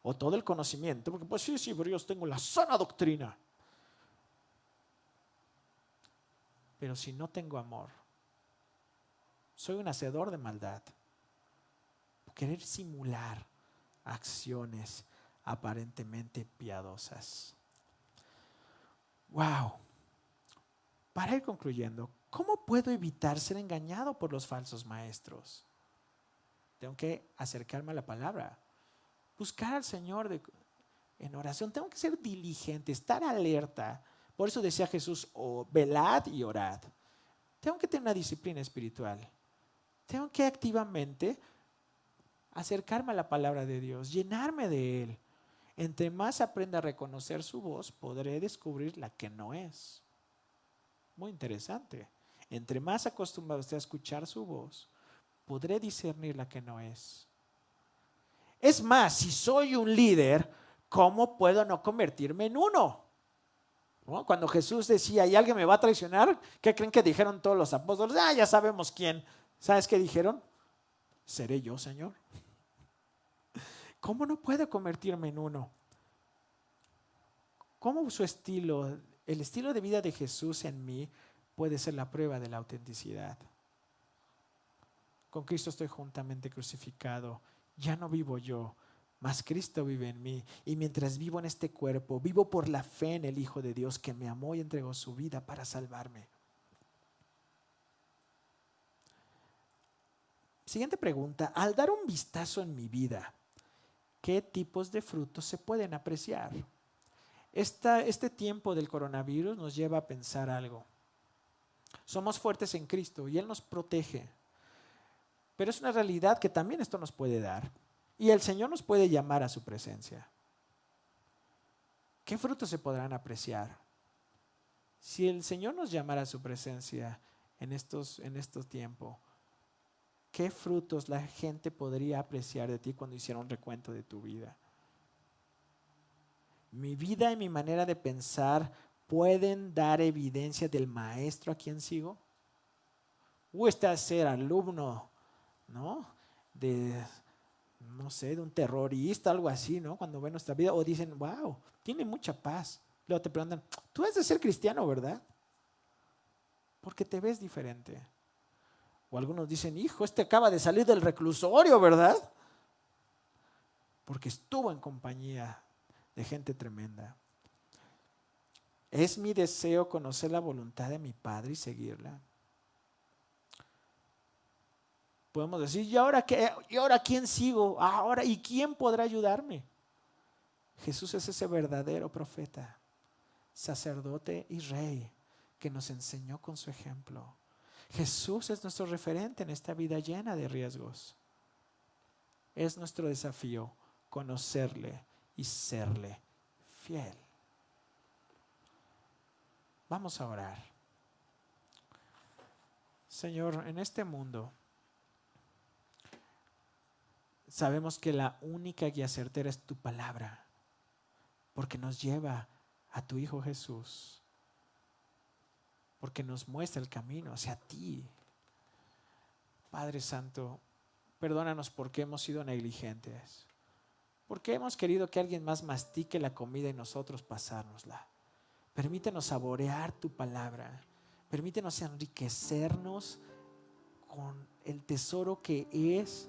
o todo el conocimiento, porque pues sí, pero yo tengo la sana doctrina. Pero si no tengo amor, soy un hacedor de maldad. Querer simular acciones aparentemente piadosas. Wow. Para ir concluyendo, ¿cómo puedo evitar ser engañado por los falsos maestros? Tengo que acercarme a la palabra, buscar al Señor en oración. Tengo que ser diligente, estar alerta. Por eso decía Jesús, velad y orad. Tengo que tener una disciplina espiritual. Tengo que activamente acercarme a la palabra de Dios, llenarme de Él. Entre más aprenda a reconocer su voz, podré descubrir la que no es. Muy interesante. Entre más acostumbrado esté a escuchar su voz, podré discernir la que no es. Es más, si soy un líder, ¿cómo puedo no convertirme en uno? ¿No? Cuando Jesús decía, ¿y alguien me va a traicionar? ¿Qué creen que dijeron todos los apóstoles? Ya sabemos quién. ¿Sabes qué dijeron? ¿Seré yo, Señor? ¿Cómo no puedo convertirme en uno? ¿Cómo su estilo, el estilo de vida de Jesús en mí puede ser la prueba de la autenticidad? Con Cristo estoy juntamente crucificado. Ya no vivo yo, mas Cristo vive en mí. Y mientras vivo en este cuerpo, vivo por la fe en el Hijo de Dios que me amó y entregó su vida para salvarme. Siguiente pregunta. Al dar un vistazo en mi vida, ¿qué tipos de frutos se pueden apreciar? Este tiempo del coronavirus nos lleva a pensar algo. Somos fuertes en Cristo y Él nos protege. Pero es una realidad que también esto nos puede dar. Y el Señor nos puede llamar a su presencia. ¿Qué frutos se podrán apreciar? Si el Señor nos llamara a su presencia en estos tiempos, ¿qué frutos la gente podría apreciar de ti cuando hiciera un recuento de tu vida? Mi vida y mi manera de pensar pueden dar evidencia del maestro a quien sigo. O este ser alumno, ¿no? No sé, de un terrorista, algo así, ¿no? Cuando ven nuestra vida, o dicen, wow, tiene mucha paz. Luego te preguntan, tú has de ser cristiano, ¿verdad? Porque te ves diferente. O algunos dicen, hijo, este acaba de salir del reclusorio, ¿verdad? Porque estuvo en compañía de gente tremenda. Es mi deseo conocer la voluntad de mi Padre y seguirla. Podemos decir, ¿y ahora qué? ¿Y ahora quién sigo? Ahora, ¿y quién podrá ayudarme? Jesús es ese verdadero profeta, sacerdote y rey que nos enseñó con su ejemplo. Jesús es nuestro referente en esta vida llena de riesgos. Es nuestro desafío conocerle y serle fiel. Vamos a orar. Señor, en este mundo sabemos que la única guía certera es tu palabra, porque nos lleva a tu Hijo Jesús, porque nos muestra el camino hacia ti. Padre Santo, perdónanos porque hemos sido negligentes, porque hemos querido que alguien más mastique la comida y nosotros pasárnosla. Permítenos saborear tu palabra, permítenos enriquecernos con el tesoro que es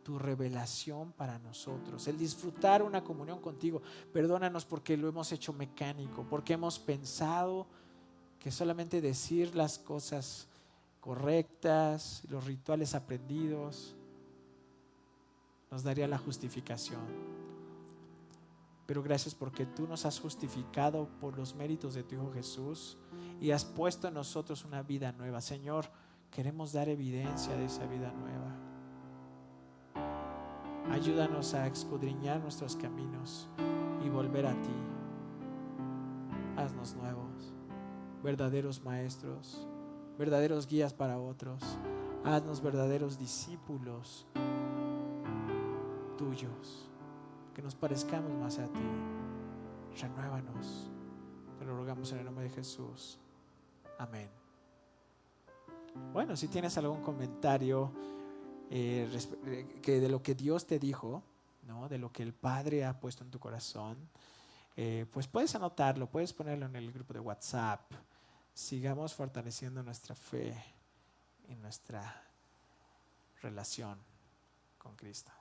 tu revelación para nosotros, el disfrutar una comunión contigo. Perdónanos porque lo hemos hecho mecánico, porque hemos pensado que solamente decir las cosas correctas, los rituales aprendidos, nos daría la justificación. Pero gracias porque tú nos has justificado por los méritos de tu Hijo Jesús y has puesto en nosotros una vida nueva. Señor, queremos dar evidencia de esa vida nueva. Ayúdanos a escudriñar nuestros caminos y volver a ti. Haznos nuevos, verdaderos maestros, verdaderos guías para otros. Haznos verdaderos discípulos tuyos, que nos parezcamos más a ti. Renuévanos, te lo rogamos en el nombre de Jesús. Amén. Bueno, si tienes algún comentario que de lo que Dios te dijo, ¿no? De lo que el Padre ha puesto en tu corazón, pues puedes anotarlo, puedes ponerlo en el grupo de WhatsApp. Sigamos fortaleciendo nuestra fe y nuestra relación con Cristo.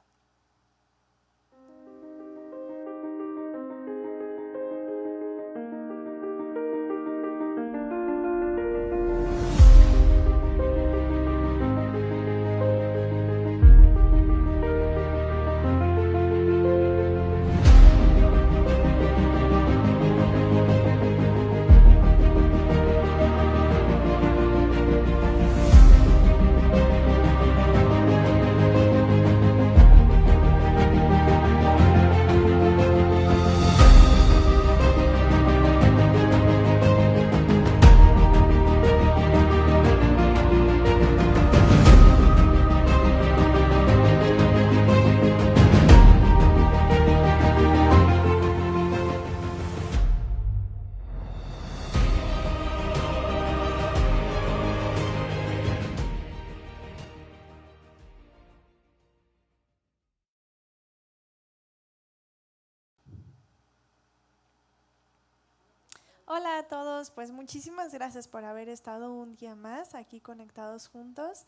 Hola a todos, pues muchísimas gracias por haber estado un día más aquí conectados juntos.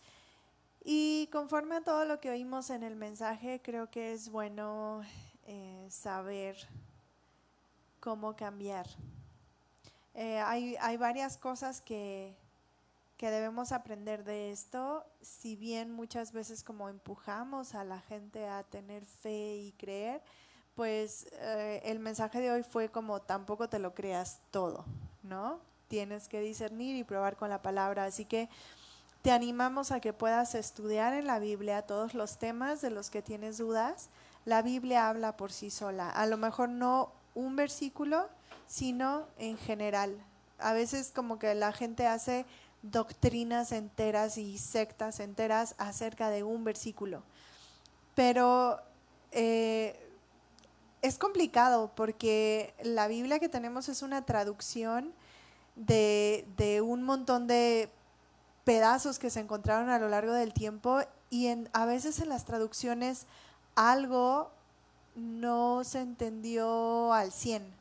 Y conforme a todo lo que oímos en el mensaje, creo que es bueno saber cómo cambiar. Hay varias cosas que debemos aprender de esto, si bien muchas veces como empujamos a la gente a tener fe y creer, pues el mensaje de hoy fue como tampoco te lo creas todo, ¿no? tienes que discernir y probar con la palabra. Así que te animamos a que puedas estudiar en la Biblia todos los temas de los que tienes dudas. La Biblia habla por sí sola. A lo mejor no un versículo, sino en general. A veces como que la gente hace doctrinas enteras y sectas enteras acerca de un versículo. Pero es complicado porque la Biblia que tenemos es una traducción de un montón de pedazos que se encontraron a lo largo del tiempo y a veces en las traducciones algo no se entendió al 100.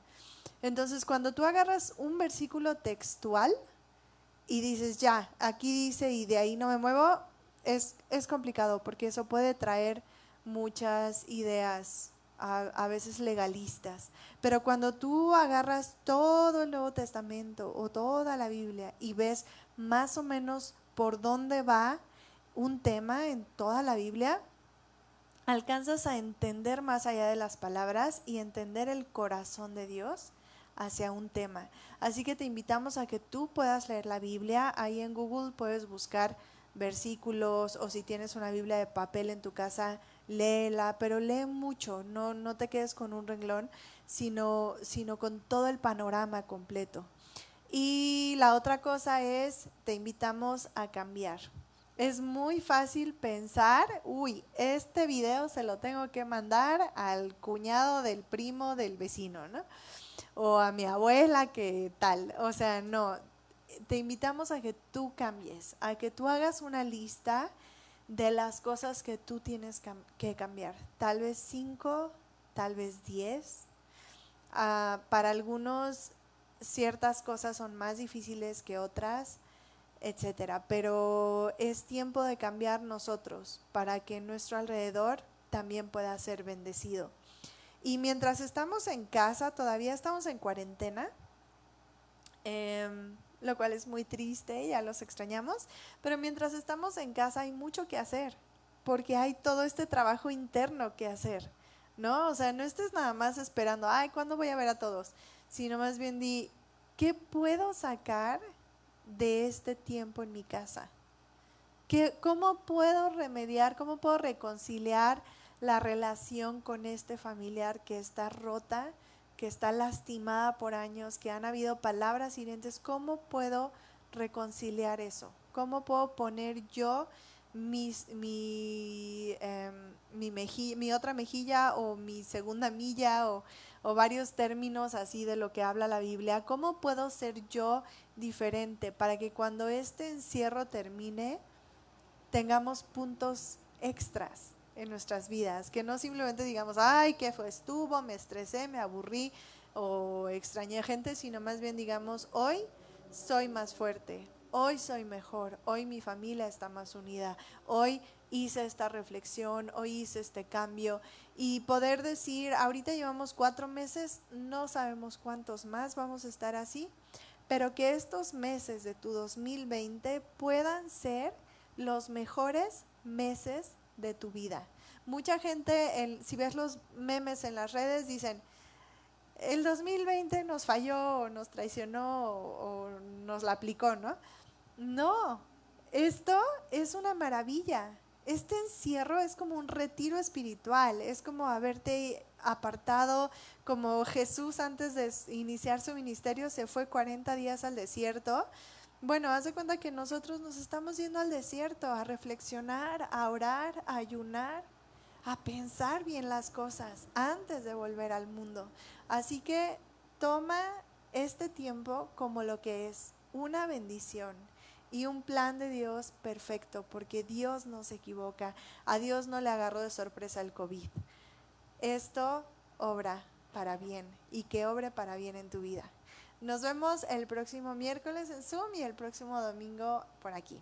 Entonces, cuando tú agarras un versículo textual y dices, ya, aquí dice y de ahí no me muevo, es complicado porque eso puede traer muchas ideas a veces legalistas. Pero cuando tú agarras todo el Nuevo Testamento o toda la Biblia y ves más o menos por dónde va un tema en toda la Biblia, alcanzas a entender más allá de las palabras y entender el corazón de Dios hacia un tema. Así que te invitamos a que tú puedas leer la Biblia. Ahí en Google puedes buscar versículos, o si tienes una Biblia de papel en tu casa, léela, pero lee mucho, no te quedes con un renglón, sino con todo el panorama completo. Y la otra cosa es, te invitamos a cambiar. Es muy fácil pensar, uy, este video se lo tengo que mandar al cuñado del primo del vecino, ¿no? O a mi abuela que tal. O sea, no, te invitamos a que tú cambies, a que tú hagas una lista de las cosas que tú tienes que cambiar. Tal vez 5, tal vez 10. Para algunos ciertas cosas son más difíciles que otras, etcétera. Pero es tiempo de cambiar nosotros para que nuestro alrededor también pueda ser bendecido. Y mientras estamos en casa, todavía estamos en cuarentena, lo cual es muy triste, ya los extrañamos, pero mientras estamos en casa hay mucho que hacer, porque hay todo este trabajo interno que hacer, ¿no? O sea, no estés nada más esperando, ay, ¿cuándo voy a ver a todos? Sino más bien di, ¿qué puedo sacar de este tiempo en mi casa? ¿Cómo puedo remediar, cómo puedo reconciliar la relación con este familiar que está rota, que está lastimada por años, que han habido palabras hirientes? ¿Cómo puedo reconciliar eso? ¿Cómo puedo poner yo mi otra mejilla o mi segunda milla o varios términos así de lo que habla la Biblia? ¿Cómo puedo ser yo diferente para que cuando este encierro termine tengamos puntos extras en nuestras vidas, que no simplemente digamos, ay, ¿qué fue? Estuvo, me estresé, me aburrí o extrañé gente, sino más bien digamos, hoy soy más fuerte, hoy soy mejor, hoy mi familia está más unida, hoy hice esta reflexión, hoy hice este cambio, y poder decir, ahorita llevamos 4 meses, no sabemos cuántos más vamos a estar así, pero que estos meses de tu 2020 puedan ser los mejores meses de tu vida. Mucha gente, si ves los memes en las redes, dicen, el 2020 nos falló, nos traicionó o nos la aplicó, ¿no? No, esto es una maravilla. Este encierro es como un retiro espiritual, es como haberte apartado, como Jesús antes de iniciar su ministerio se fue 40 días al desierto. Bueno, haz de cuenta que nosotros nos estamos yendo al desierto a reflexionar, a orar, a ayunar, a pensar bien las cosas antes de volver al mundo. Así que toma este tiempo como lo que es, una bendición y un plan de Dios perfecto, porque Dios no se equivoca, a Dios no le agarró de sorpresa el COVID. Esto obra para bien y que obre para bien en tu vida. Nos vemos el próximo miércoles en Zoom y el próximo domingo por aquí.